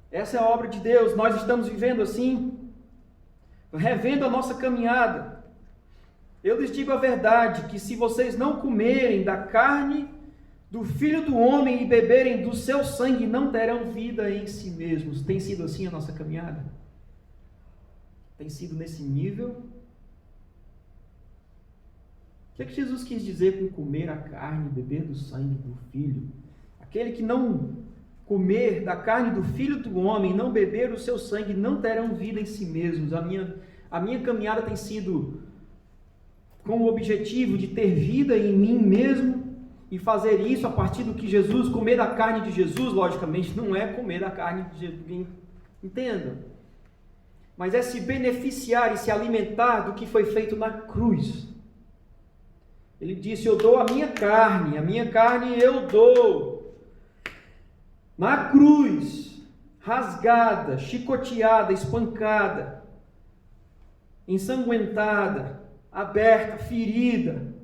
A: Essa é a obra de Deus. Nós estamos vivendo assim, revendo a nossa caminhada. Eu lhes digo a verdade, que se vocês não comerem da carne do Filho do Homem e beberem do seu sangue, não terão vida em si mesmos. Tem sido assim a nossa caminhada? Tem sido nesse nível? O que é que Jesus quis dizer com comer a carne e beber do sangue do Filho? Aquele que não comer da carne do Filho do Homem, não beber o seu sangue, não terão vida em si mesmos. A minha caminhada tem sido com o objetivo de ter vida em mim mesmo e fazer isso a partir do que Jesus, comer da carne de Jesus, logicamente, não é comer da carne de Jesus, entenda, mas é se beneficiar e se alimentar do que foi feito na cruz. Ele disse: eu dou a minha carne eu dou. Na cruz, rasgada, chicoteada, espancada, ensanguentada, aberta, ferida.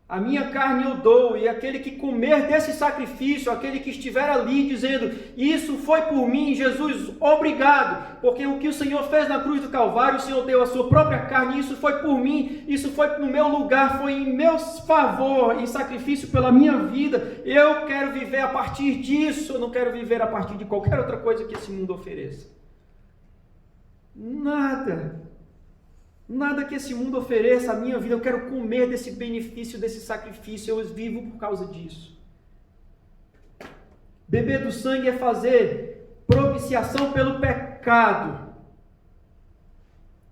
A: A minha carne eu dou, e aquele que comer desse sacrifício, aquele que estiver ali dizendo: isso foi por mim, Jesus, obrigado, porque o que o Senhor fez na cruz do Calvário, o Senhor deu a sua própria carne, isso foi por mim, isso foi no meu lugar, foi em meu favor, em sacrifício pela minha vida. Eu quero viver a partir disso, eu não quero viver a partir de qualquer outra coisa que esse mundo ofereça. Nada que esse mundo ofereça à minha vida, eu quero comer desse benefício, desse sacrifício, eu vivo por causa disso. Beber do sangue é fazer propiciação pelo pecado.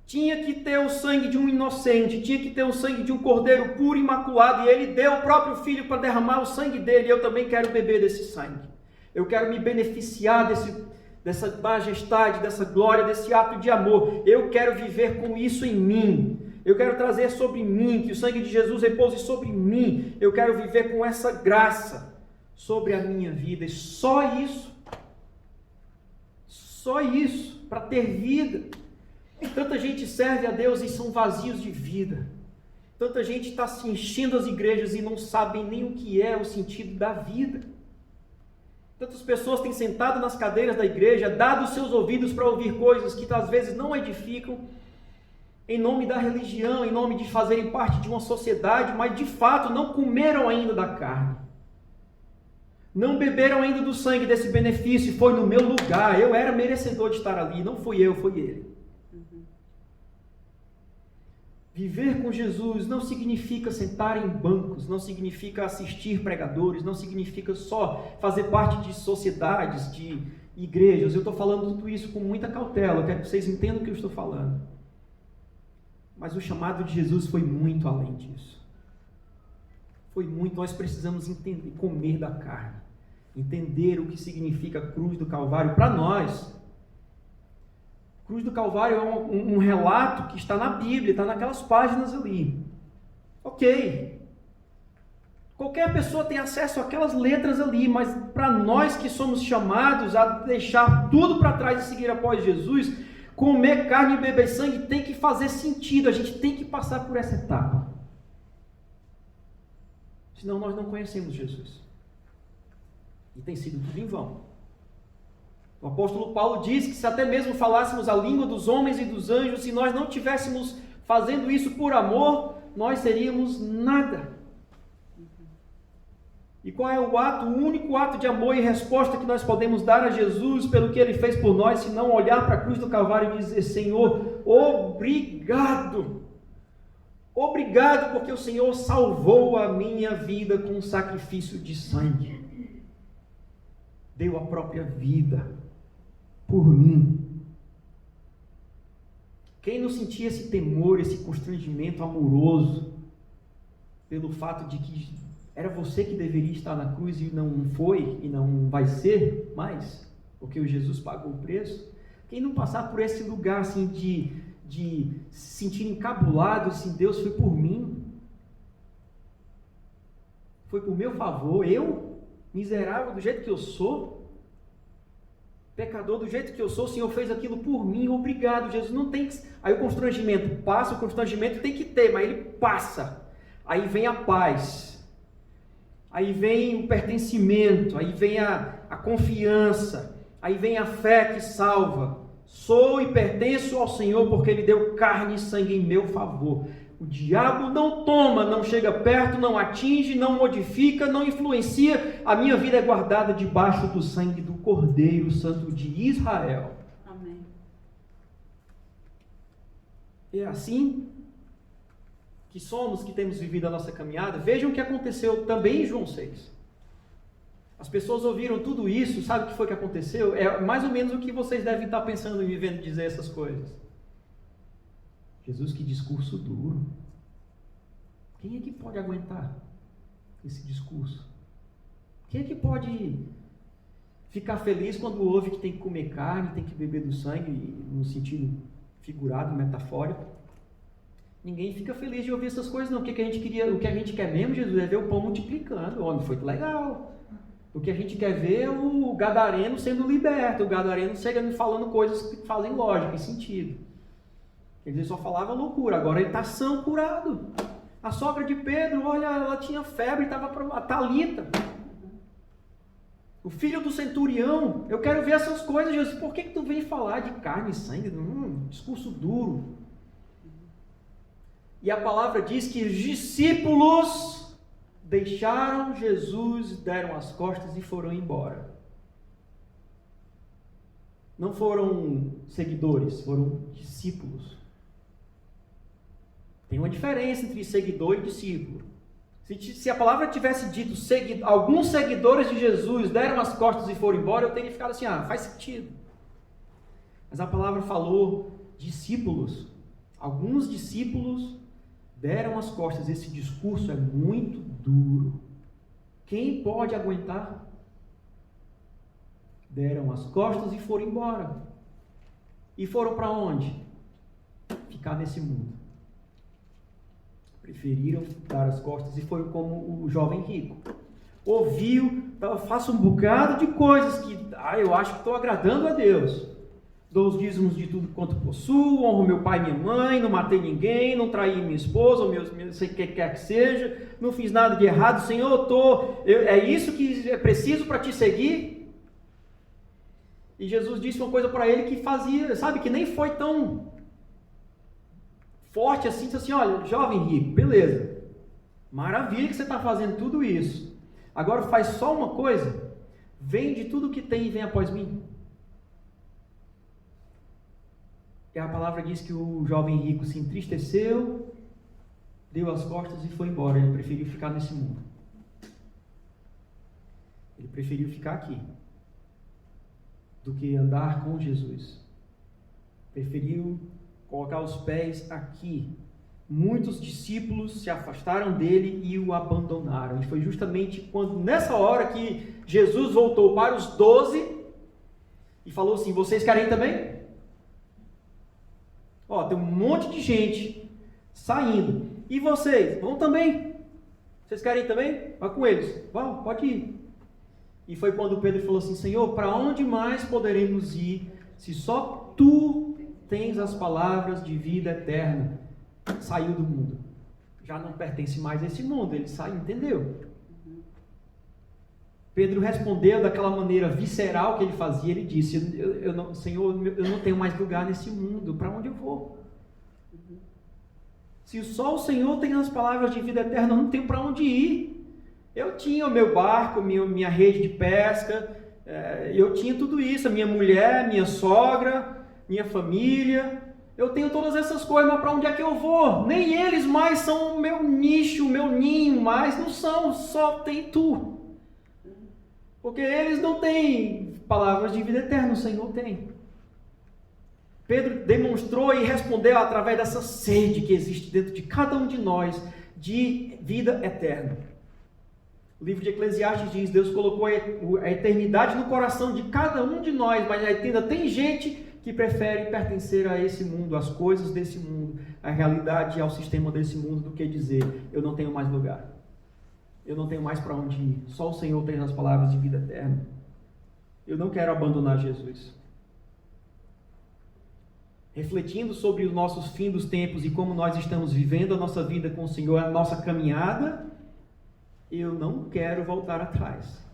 A: Tinha que ter o sangue de um inocente, tinha que ter o sangue de um cordeiro puro e imaculado, e ele deu o próprio filho para derramar o sangue dele. Eu também quero beber desse sangue. Eu quero me beneficiar dessa majestade, dessa glória, desse ato de amor. Eu quero viver com isso em mim. Eu quero trazer sobre mim, que o sangue de Jesus repouse sobre mim. Eu quero viver com essa graça sobre a minha vida. E só isso, para ter vida. Tanta gente serve a Deus e são vazios de vida. Tanta gente está se enchendo as igrejas e não sabem nem o que é o sentido da vida. Tantas pessoas têm sentado nas cadeiras da igreja, dado os seus ouvidos para ouvir coisas que às vezes não edificam, em nome da religião, em nome de fazerem parte de uma sociedade, mas de fato não comeram ainda da carne. Não beberam ainda do sangue desse benefício. Foi no meu lugar, eu era merecedor de estar ali, não fui eu, foi ele. Viver com Jesus não significa sentar em bancos, não significa assistir pregadores, não significa só fazer parte de sociedades, de igrejas. Eu estou falando tudo isso com muita cautela, eu quero que vocês entendam o que eu estou falando. Mas o chamado de Jesus foi muito além disso. Foi muito, nós precisamos entender, comer da carne, entender o que significa a cruz do Calvário para nós. Cruz do Calvário é um relato que está na Bíblia, está naquelas páginas ali. Ok. Qualquer pessoa tem acesso àquelas letras ali, mas para nós que somos chamados a deixar tudo para trás e seguir após Jesus, comer carne e beber sangue tem que fazer sentido, a gente tem que passar por essa etapa. Senão nós não conhecemos Jesus. E tem sido tudo em vão. O apóstolo Paulo diz que se até mesmo falássemos a língua dos homens e dos anjos, se nós não estivéssemos fazendo isso por amor, nós seríamos nada. E qual é o único ato de amor e resposta que nós podemos dar a Jesus pelo que Ele fez por nós, se não olhar para a cruz do Calvário e dizer: Senhor, obrigado. Obrigado porque o Senhor salvou a minha vida com um sacrifício de sangue. Deu a própria vida por mim. Quem não sentia esse temor, esse constrangimento amoroso pelo fato de que era você que deveria estar na cruz e não foi e não vai ser mais, porque o Jesus pagou o preço? Quem não passar por esse lugar assim de se sentir encabulado, assim: Deus foi por mim, foi por meu favor, eu, miserável do jeito que eu sou, Pecador do jeito que eu sou, o Senhor fez aquilo por mim, obrigado, Jesus. Não tem que... Aí o constrangimento passa, o constrangimento tem que ter, mas ele passa. Aí vem a paz, aí vem o pertencimento, aí vem a confiança, aí vem a fé que salva. Sou e pertenço ao Senhor porque Ele deu carne e sangue em meu favor. O diabo não toma, não chega perto, não atinge, não modifica, não influencia. A minha vida é guardada debaixo do sangue do Cordeiro Santo de Israel.
B: Amém.
A: É assim que somos, que temos vivido a nossa caminhada. Vejam o que aconteceu também em João 6. As pessoas ouviram tudo isso, sabe o que foi que aconteceu? É mais ou menos o que vocês devem estar pensando e me vendo dizer essas coisas. Jesus, que discurso duro. Quem é que pode aguentar esse discurso? Quem é que pode ficar feliz quando ouve que tem que comer carne, tem que beber do sangue, no sentido figurado, metafórico? Ninguém fica feliz de ouvir essas coisas, não. O que a gente queria, o que a gente quer mesmo, Jesus, é ver o pão multiplicando. Homem, foi legal. O que a gente quer ver é o gadareno sendo liberto, o gadareno chegando e falando coisas que fazem lógica e sentido. Ele só falava loucura, agora ele está são, curado. A sogra de Pedro, olha, ela tinha febre, estava para a Talita. O filho do centurião, eu quero ver essas coisas, Jesus. Por que tu vem falar de carne e sangue? Discurso duro. E a palavra diz que os discípulos deixaram Jesus, deram as costas e foram embora. Não foram seguidores, foram discípulos. Tem uma diferença entre seguidor e discípulo. Se a palavra tivesse dito alguns seguidores de Jesus deram as costas e foram embora, eu teria ficado assim, faz sentido. Mas a palavra falou discípulos. Alguns discípulos deram as costas. Esse discurso é muito duro. Quem pode aguentar? Deram as costas e foram embora. E foram para onde? Ficar nesse mundo. Preferiram dar as costas e foi como o jovem rico. Ouviu, faço um bocado de coisas que eu acho que estou agradando a Deus. Dou os dízimos de tudo quanto possuo, honro meu pai e minha mãe, não matei ninguém, não traí minha esposa, ou sei o que quer que seja, não fiz nada de errado. Senhor, é isso que é preciso para te seguir? E Jesus disse uma coisa para ele que fazia, sabe, que nem foi tão forte assim, disse assim, olha, jovem rico, beleza, maravilha que você está fazendo tudo isso, agora faz só uma coisa, vende tudo que tem e vem após mim. E a palavra diz que o jovem rico se entristeceu, deu as costas e foi embora. Ele preferiu ficar nesse mundo. Ele preferiu ficar aqui do que andar com Jesus. Preferiu colocar os pés aqui. Muitos discípulos se afastaram dele e o abandonaram. E foi justamente quando, nessa hora, que Jesus voltou para os 12 e falou assim, vocês querem também? Tem um monte de gente saindo. E vocês? Vão também? Vocês querem também? Vá com eles. Vão, pode ir. E foi quando Pedro falou assim, Senhor, para onde mais poderemos ir se só Tu tens as palavras de vida eterna? Saiu do mundo. Já não pertence mais a esse mundo. Ele saiu, entendeu? Pedro respondeu daquela maneira visceral que ele fazia. Ele disse, Senhor, eu não tenho mais lugar nesse mundo. Para onde eu vou? Se só o Senhor tem as palavras de vida eterna, eu não tenho para onde ir. Eu tinha o meu barco, minha rede de pesca, eu tinha tudo isso, a minha mulher, minha sogra, minha família, eu tenho todas essas coisas, mas para onde é que eu vou? Nem eles mais são o meu nicho, o meu ninho, mais não são, só tem Tu. Porque eles não têm palavras de vida eterna, o Senhor tem. Pedro demonstrou e respondeu através dessa sede que existe dentro de cada um de nós, de vida eterna. O livro de Eclesiastes diz, Deus colocou a eternidade no coração de cada um de nós, mas ainda tem gente que prefere pertencer a esse mundo, às coisas desse mundo, à realidade e ao sistema desse mundo, do que dizer, eu não tenho mais lugar. Eu não tenho mais para onde ir. Só o Senhor tem as palavras de vida eterna. Eu não quero abandonar Jesus. Refletindo sobre os nossos fim dos tempos e como nós estamos vivendo a nossa vida com o Senhor, a nossa caminhada, eu não quero voltar atrás.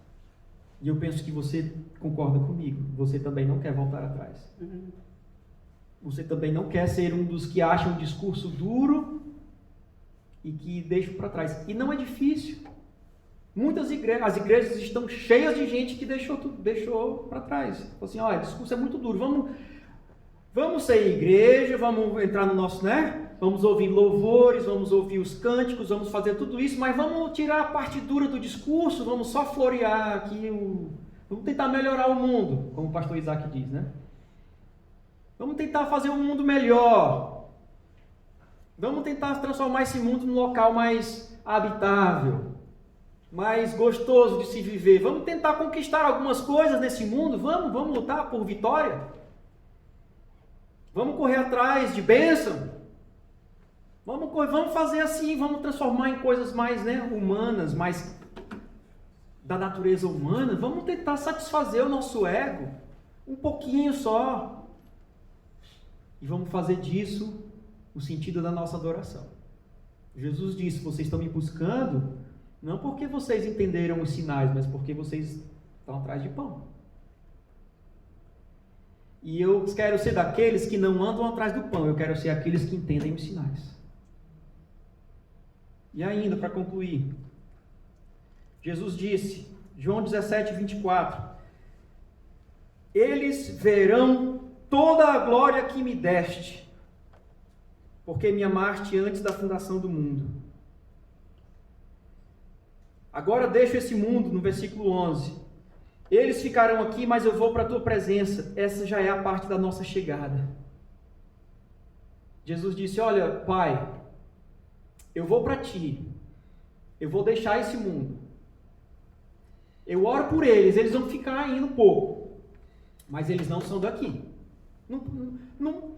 A: E eu penso que você concorda comigo. Você também não quer voltar atrás. Você também não quer ser um dos que acham o discurso duro e que deixam para trás. E não é difícil. Muitas igrejas, as igrejas estão cheias de gente que deixou para trás. Falou assim, olha, o discurso é muito duro. Vamos ser igreja, vamos entrar no nosso, Vamos ouvir louvores, vamos ouvir os cânticos, vamos fazer tudo isso, mas vamos tirar a parte dura do discurso, vamos só florear aqui, vamos tentar melhorar o mundo, como o pastor Isaac diz, Vamos tentar fazer um mundo melhor. Vamos tentar transformar esse mundo num local mais habitável, mais gostoso de se viver. Vamos tentar conquistar algumas coisas nesse mundo, vamos lutar por vitória. Vamos correr atrás de bênção. Vamos fazer assim, vamos transformar em coisas mais humanas, mais da natureza humana. Vamos tentar satisfazer o nosso ego, um pouquinho só. E vamos fazer disso o sentido da nossa adoração. Jesus disse, vocês estão me buscando, não porque vocês entenderam os sinais, mas porque vocês estão atrás de pão. E eu quero ser daqueles que não andam atrás do pão, eu quero ser aqueles que entendem os sinais. E ainda, para concluir, Jesus disse, João 17, 24, eles verão toda a glória que me deste, porque me amaste antes da fundação do mundo. Agora deixo esse mundo, no versículo 11, eles ficarão aqui, mas eu vou para a tua presença. Essa já é a parte da nossa chegada. Jesus disse, olha, Pai, eu vou para ti, eu vou deixar esse mundo, eu oro por eles, eles vão ficar ainda um pouco, mas eles não são daqui.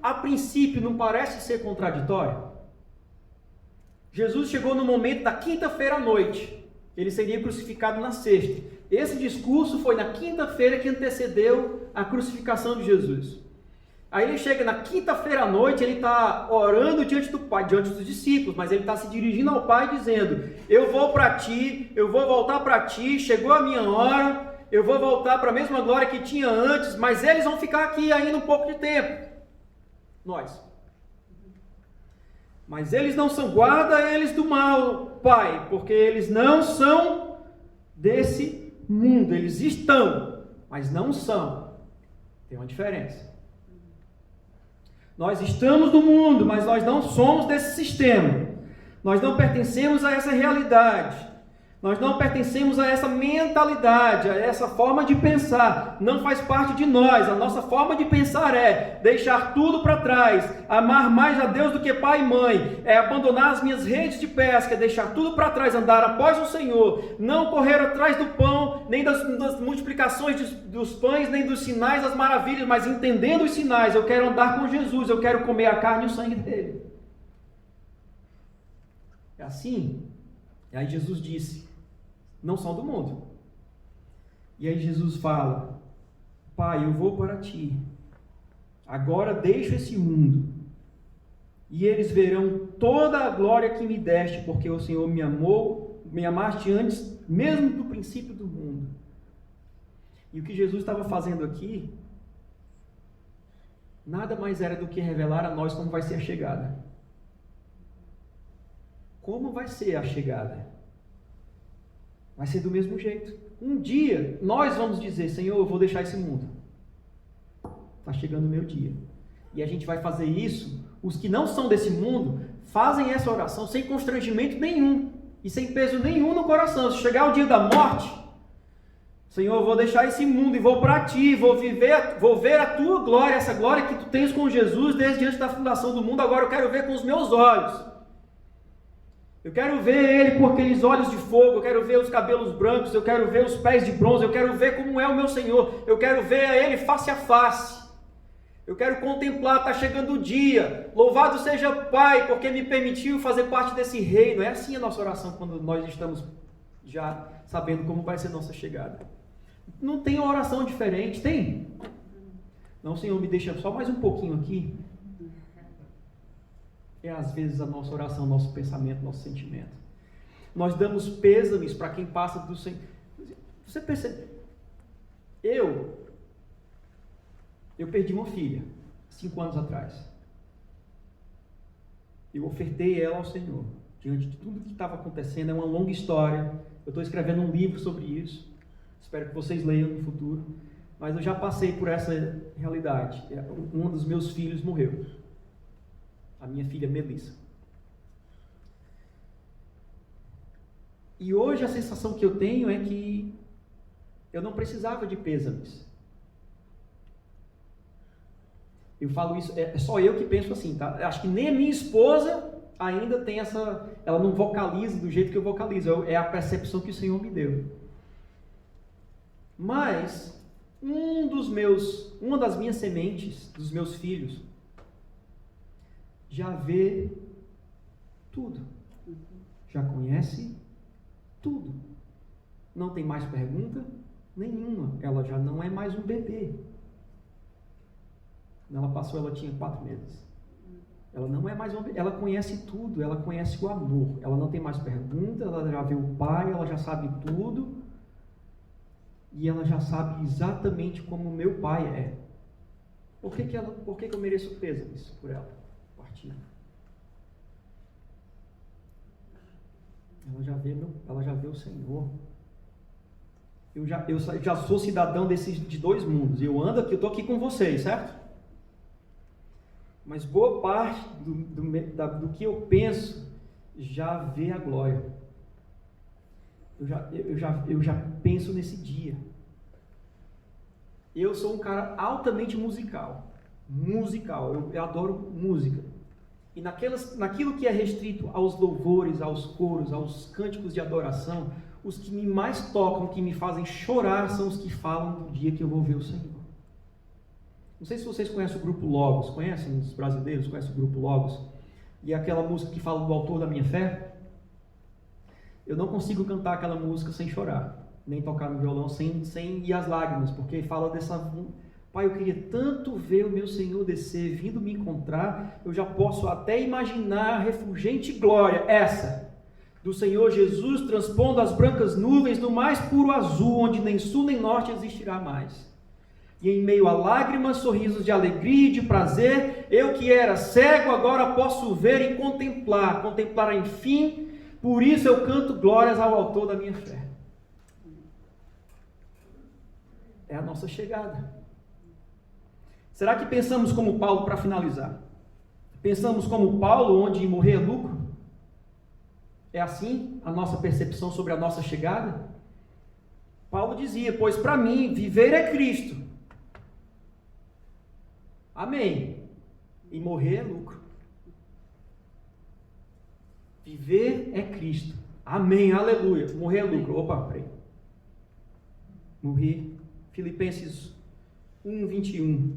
A: A princípio não parece ser contraditório? Jesus chegou no momento da quinta-feira à noite, ele seria crucificado na sexta. Esse discurso foi na quinta-feira que antecedeu a crucificação de Jesus. Aí ele chega na quinta-feira à noite, ele está orando diante do Pai, diante dos discípulos, mas ele está se dirigindo ao Pai dizendo, eu vou para ti, eu vou voltar para ti, chegou a minha hora, eu vou voltar para a mesma glória que tinha antes, mas eles vão ficar aqui ainda um pouco de tempo. Nós. Mas eles não são, guarda eles do mal, Pai, porque eles não são desse mundo, eles estão, mas não são. Tem uma diferença. Nós estamos no mundo, mas nós não somos desse sistema. Nós não pertencemos a essa realidade. Nós não pertencemos a essa mentalidade, a essa forma de pensar. Não faz parte de nós. A nossa forma de pensar é deixar tudo para trás, amar mais a Deus do que pai e mãe, é abandonar as minhas redes de pesca, é deixar tudo para trás, andar após o Senhor, não correr atrás do pão, nem das multiplicações dos pães, nem dos sinais, das maravilhas, mas entendendo os sinais. Eu quero andar com Jesus, eu quero comer a carne e o sangue dele. É assim. E aí Jesus disse, não são do mundo. E aí Jesus fala, Pai, eu vou para ti, agora deixo esse mundo, e eles verão toda a glória que me deste, porque o Senhor me amou, me amaste antes, mesmo do princípio do mundo. E o que Jesus estava fazendo aqui, nada mais era do que revelar a nós como vai ser a chegada. Como vai ser a chegada? Vai ser do mesmo jeito. Um dia, nós vamos dizer, Senhor, eu vou deixar esse mundo. Está chegando o meu dia. E a gente vai fazer isso. Os que não são desse mundo, fazem essa oração sem constrangimento nenhum. E sem peso nenhum no coração. Se chegar o dia da morte, Senhor, eu vou deixar esse mundo e vou para ti, vou ver a tua glória, essa glória que tu tens com Jesus desde antes da fundação do mundo. Agora eu quero ver com os meus olhos. Eu quero ver ele com aqueles olhos de fogo, eu quero ver os cabelos brancos, eu quero ver os pés de bronze, eu quero ver como é o meu Senhor, eu quero ver a ele face a face, eu quero contemplar, está chegando o dia, louvado seja o Pai, porque me permitiu fazer parte desse reino. É assim a nossa oração quando nós estamos já sabendo como vai ser a nossa chegada. Não tem oração diferente, tem? Não, Senhor, me deixa só mais um pouquinho aqui. É às vezes a nossa oração, nosso pensamento, nosso sentimento. Nós damos pêsames para quem passa do Senhor. Você percebe? Eu perdi uma filha 5 anos atrás. Eu ofertei ela ao Senhor diante de tudo que estava acontecendo. É uma longa história. Eu estou escrevendo um livro sobre isso. Espero que vocês leiam no futuro. Mas eu já passei por essa realidade. Um dos meus filhos morreu. A minha filha Melissa. E hoje a sensação que eu tenho é que eu não precisava de pêsames. Eu falo isso, é só eu que penso assim, tá? Acho que nem a minha esposa ainda tem essa... Ela não vocaliza do jeito que eu vocalizo. É a percepção que o Senhor me deu. Mas, uma das minhas sementes, dos meus filhos, já vê tudo. Já conhece tudo. Não tem mais pergunta nenhuma. Ela já não é mais um bebê. Quando ela passou, ela tinha 4 meses. Ela não é mais um bebê. Ela conhece tudo. Ela conhece o amor. Ela não tem mais pergunta. Ela já vê o pai. Ela já sabe tudo. E ela já sabe exatamente como o meu pai é. Por que eu mereço pêsames por ela? Partilha. Ela já vê o Senhor. Eu já sou cidadão de 2 mundos. Eu estou aqui com vocês, certo? Mas boa parte do que eu penso já vê a glória. Eu já penso nesse dia. Eu sou um cara altamente musical. Eu adoro música. E naquilo que é restrito aos louvores, aos coros, aos cânticos de adoração, os que me mais tocam, que me fazem chorar, são os que falam do dia que eu vou ver o Senhor. Não sei se vocês conhecem o grupo Logos. Conhecem? Os brasileiros conhecem o grupo Logos? E aquela música que fala do autor da minha fé? Eu não consigo cantar aquela música sem chorar, nem tocar no violão sem ir às lágrimas, porque fala dessa... Pai, eu queria tanto ver o meu Senhor descer, vindo me encontrar. Eu já posso até imaginar a refulgente glória, essa, do Senhor Jesus transpondo as brancas nuvens no mais puro azul, onde nem sul nem norte existirá mais. E em meio a lágrimas, sorrisos de alegria e de prazer, eu que era cego, agora posso ver e contemplar enfim. Por isso eu canto glórias ao autor da minha fé. É a nossa chegada. Será que pensamos como Paulo, para finalizar? Pensamos como Paulo, onde morrer é lucro? É assim a nossa percepção sobre a nossa chegada? Paulo dizia, pois para mim viver é Cristo. Amém. E morrer é lucro. Viver é Cristo. Amém, aleluia. Morrer é lucro. Opa, peraí. Morrer. Filipenses 1:21.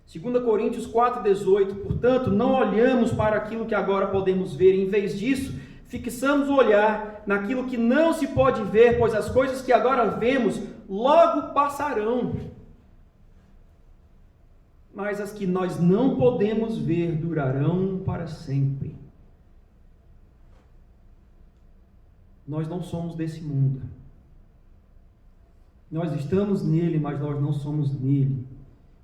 A: 2 Coríntios 4:18. Portanto, não olhamos para aquilo que agora podemos ver. Em vez disso, fixamos o olhar naquilo que não se pode ver, pois as coisas que agora vemos logo passarão. Mas as que nós não podemos ver durarão para sempre. Nós não somos desse mundo. Nós estamos nele, mas nós não somos nele.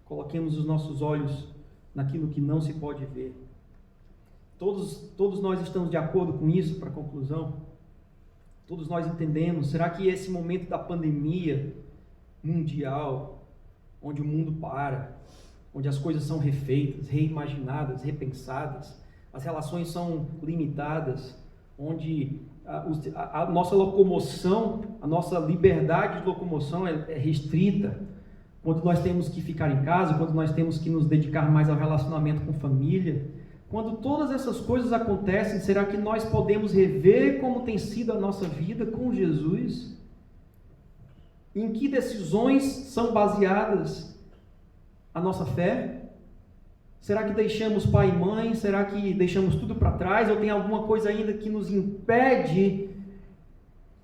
A: Coloquemos os nossos olhos naquilo que não se pode ver. Todos nós estamos de acordo com isso, para a conclusão? Todos nós entendemos. Será que esse momento da pandemia mundial, onde o mundo para, onde as coisas são refeitas, reimaginadas, repensadas, as relações são limitadas, onde a nossa locomoção, a nossa liberdade de locomoção é restrita, quando nós temos que ficar em casa, quando nós temos que nos dedicar mais ao relacionamento com família, quando todas essas coisas acontecem, será que nós podemos rever como tem sido a nossa vida com Jesus? Em que decisões são baseadas a nossa fé? Será que deixamos pai e mãe? Será que deixamos tudo para trás? Ou tem alguma coisa ainda que nos impede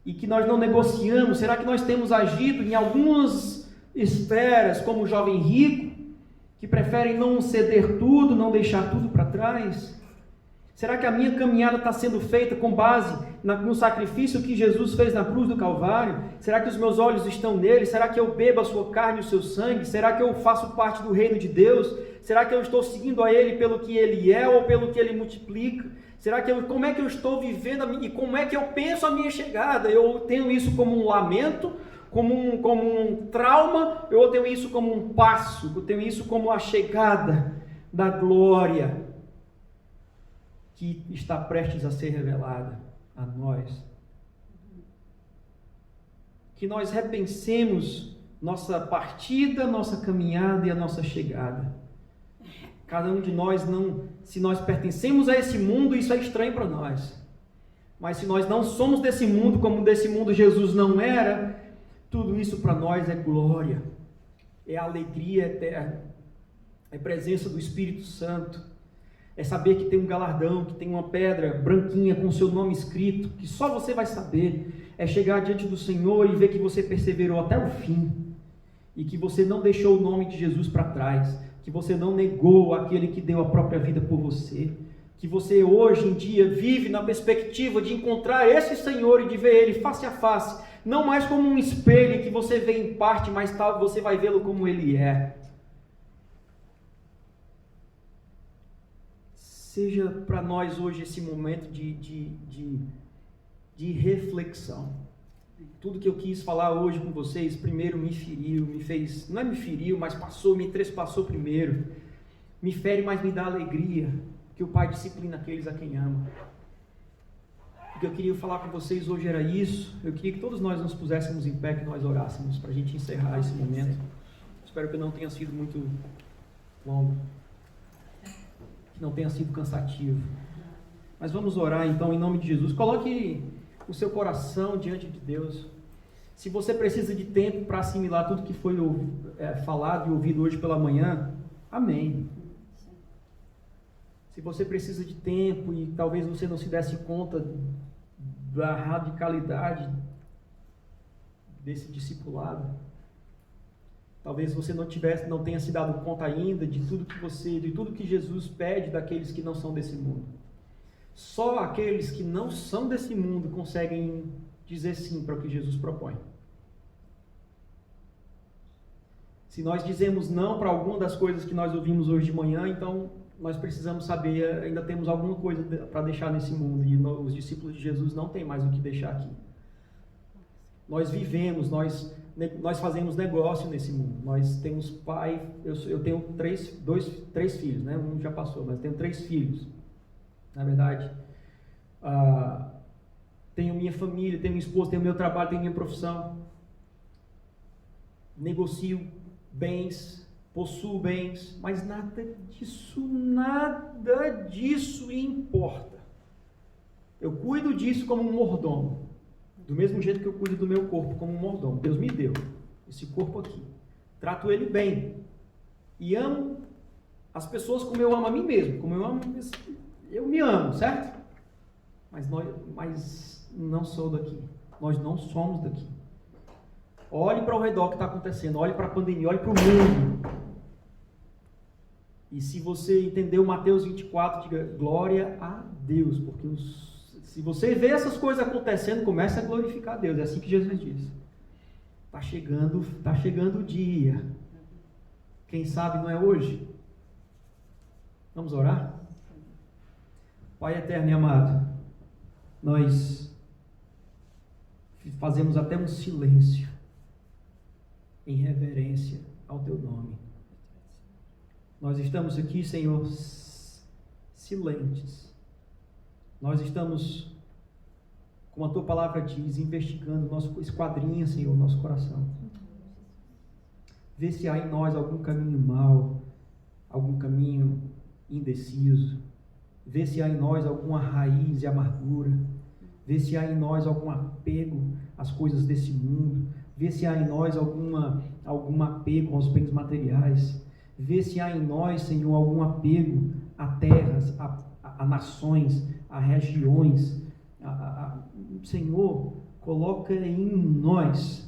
A: e que nós não negociamos? Será que nós temos agido em algumas esferas como o jovem rico, que preferem não ceder tudo, não deixar tudo para trás? Será que a minha caminhada está sendo feita com base no sacrifício que Jesus fez na cruz do Calvário? Será que os meus olhos estão nele? Será que eu bebo a sua carne e o seu sangue? Será que eu faço parte do reino de Deus? Será que eu estou seguindo a ele pelo que ele é ou pelo que ele multiplica? Será que como é que eu estou vivendo e como é que eu penso a minha chegada? Eu tenho isso como um lamento, como um trauma, ou eu tenho isso como um passo? Eu tenho isso como a chegada da glória que está prestes a ser revelada a nós? Que nós repensemos nossa partida, nossa caminhada e a nossa chegada. Cada um de nós se nós pertencemos a esse mundo, isso é estranho para nós. Mas se nós não somos desse mundo, como desse mundo Jesus não era, tudo isso para nós é glória, é alegria eterna, é presença do Espírito Santo. É saber que tem um galardão, que tem uma pedra branquinha com o seu nome escrito, que só você vai saber. É chegar diante do Senhor e ver que você perseverou até o fim, e que você não deixou o nome de Jesus para trás, que você não negou aquele que deu a própria vida por você, que você hoje em dia vive na perspectiva de encontrar esse Senhor e de ver Ele face a face, não mais como um espelho que você vê em parte, mas você vai vê-lo como Ele é. Seja para nós hoje esse momento de reflexão. Tudo que eu quis falar hoje com vocês, primeiro me feriu, não é me feriu, mas me trespassou primeiro. Me fere, mas me dá alegria, que o Pai disciplina aqueles a quem ama. O que eu queria falar com vocês hoje era isso. Eu queria que todos nós nos puséssemos em pé, que nós orássemos, para a gente encerrar esse momento. Espero que não tenha sido muito longo, não tenha sido cansativo, mas vamos orar então em nome de Jesus. Coloque o seu coração diante de Deus. Se você precisa de tempo para assimilar tudo que foi falado e ouvido hoje pela manhã, amém. Se você precisa de tempo e talvez você não se desse conta da radicalidade desse discipulado, talvez você não tenha se dado conta ainda de tudo que Jesus pede daqueles que não são desse mundo. Só aqueles que não são desse mundo conseguem dizer sim para o que Jesus propõe. Se nós dizemos não para alguma das coisas que nós ouvimos hoje de manhã, então nós precisamos saber, ainda temos alguma coisa para deixar nesse mundo, e os discípulos de Jesus não têm mais o que deixar aqui. Nós vivemos, nós fazemos negócio nesse mundo. Nós temos pai, eu tenho três filhos, né? Um já passou, mas tenho 3 filhos. Na verdade, tenho minha família, tenho minha esposa, tenho meu trabalho, tenho minha profissão. Negocio bens, possuo bens, mas nada disso importa. Eu cuido disso como um mordomo. Do mesmo jeito que eu cuido do meu corpo como um mordomo. Deus me deu esse corpo aqui. Trato ele bem. E amo as pessoas como eu amo a mim mesmo. Como eu me amo, certo? Mas não sou daqui. Nós não somos daqui. Olhe para o redor que está acontecendo. Olhe para a pandemia. Olhe para o mundo. E se você entendeu Mateus 24, diga glória a Deus. Porque se você vê essas coisas acontecendo, comece a glorificar a Deus. É assim que Jesus disse. Está chegando o dia. Quem sabe não é hoje? Vamos orar? Pai eterno e amado, nós fazemos até um silêncio em reverência ao Teu nome. Nós estamos aqui, Senhor, silentes. Nós estamos, como a Tua palavra diz, investigando, esquadrinha, Senhor, nosso coração. Vê se há em nós algum caminho mau, algum caminho indeciso. Vê se há em nós alguma raiz de amargura. Vê se há em nós algum apego às coisas desse mundo. Vê se há em nós algum apego aos bens materiais. Vê se há em nós, Senhor, algum apego a terras, a nações, a regiões. Senhor, coloca em nós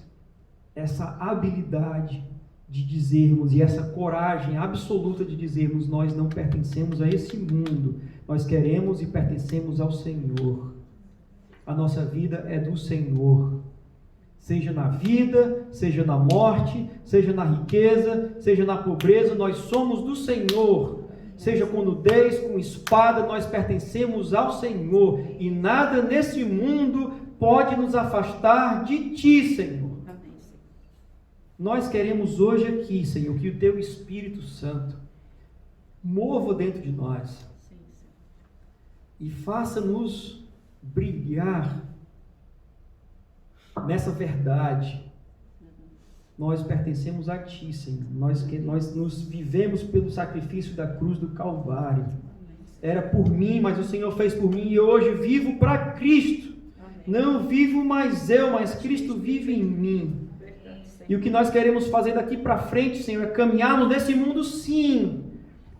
A: essa habilidade de dizermos e essa coragem absoluta de dizermos: nós não pertencemos a esse mundo, nós queremos e pertencemos ao Senhor. A nossa vida é do Senhor. Seja na vida, seja na morte, seja na riqueza, seja na pobreza, nós somos do Senhor. Seja com nudez, com espada, nós pertencemos ao Senhor. E nada nesse mundo pode nos afastar de Ti, Senhor. Nós queremos hoje aqui, Senhor, que o Teu Espírito Santo mova dentro de nós e faça-nos brilhar nessa verdade. Nós pertencemos a Ti, Senhor. Nós nos vivemos pelo sacrifício da cruz do Calvário. Era por mim, mas o Senhor fez por mim, e hoje vivo para Cristo. Não vivo mais eu, mas Cristo vive em mim. E o que nós queremos fazer daqui para frente, Senhor, é caminharmos nesse mundo, sim.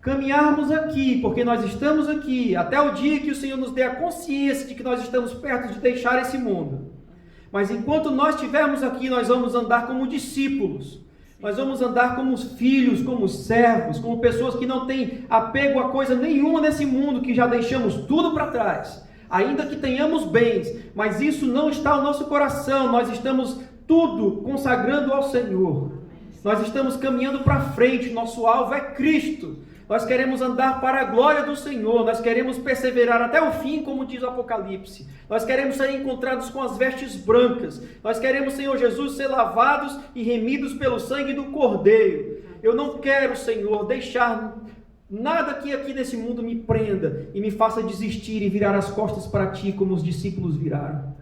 A: Caminharmos aqui, porque nós estamos aqui, até o dia que o Senhor nos dê a consciência de que nós estamos perto de deixar esse mundo. Mas enquanto nós estivermos aqui, nós vamos andar como discípulos. Nós vamos andar como filhos, como servos, como pessoas que não têm apego a coisa nenhuma nesse mundo, que já deixamos tudo para trás. Ainda que tenhamos bens, mas isso não está no nosso coração. Nós estamos tudo consagrando ao Senhor. Nós estamos caminhando para frente, nosso alvo é Cristo. Nós queremos andar para a glória do Senhor, nós queremos perseverar até o fim, como diz o Apocalipse. Nós queremos ser encontrados com as vestes brancas. Nós queremos, Senhor Jesus, ser lavados e remidos pelo sangue do Cordeiro. Eu não quero, Senhor, deixar nada que aqui nesse mundo me prenda e me faça desistir e virar as costas para Ti, como os discípulos viraram.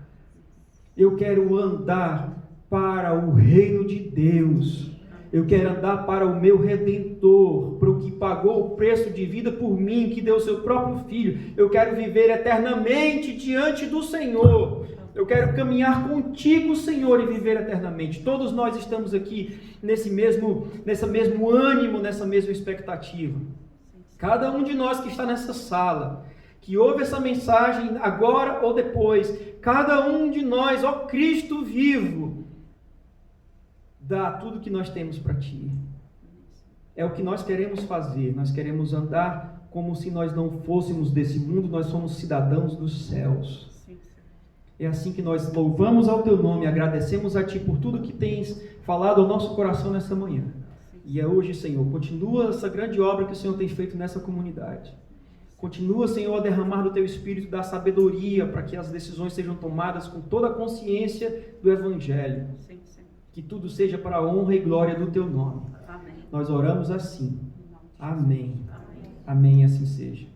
A: Eu quero andar para o reino de Deus. Eu quero andar para o meu Redentor, para o que pagou o preço de vida por mim, que deu o seu próprio Filho. Eu quero viver eternamente diante do Senhor. Eu quero caminhar contigo, Senhor, e viver eternamente. Todos nós estamos aqui nesse mesmo ânimo, nessa mesma expectativa. Cada um de nós que está nessa sala, que ouve essa mensagem agora ou depois, cada um de nós, ó Cristo vivo, dá tudo que nós temos para Ti. É o que nós queremos fazer. Nós queremos andar como se nós não fôssemos desse mundo, nós somos cidadãos dos céus. É assim que nós louvamos ao Teu nome, agradecemos a Ti por tudo que tens falado ao nosso coração nessa manhã. E é hoje, Senhor, continua essa grande obra que o Senhor tem feito nessa comunidade. Continua, Senhor, a derramar do Teu Espírito da sabedoria para que as decisões sejam tomadas com toda a consciência do Evangelho. Que tudo seja para a honra e glória do Teu nome. Amém. Nós oramos assim. Amém. Amém, assim seja.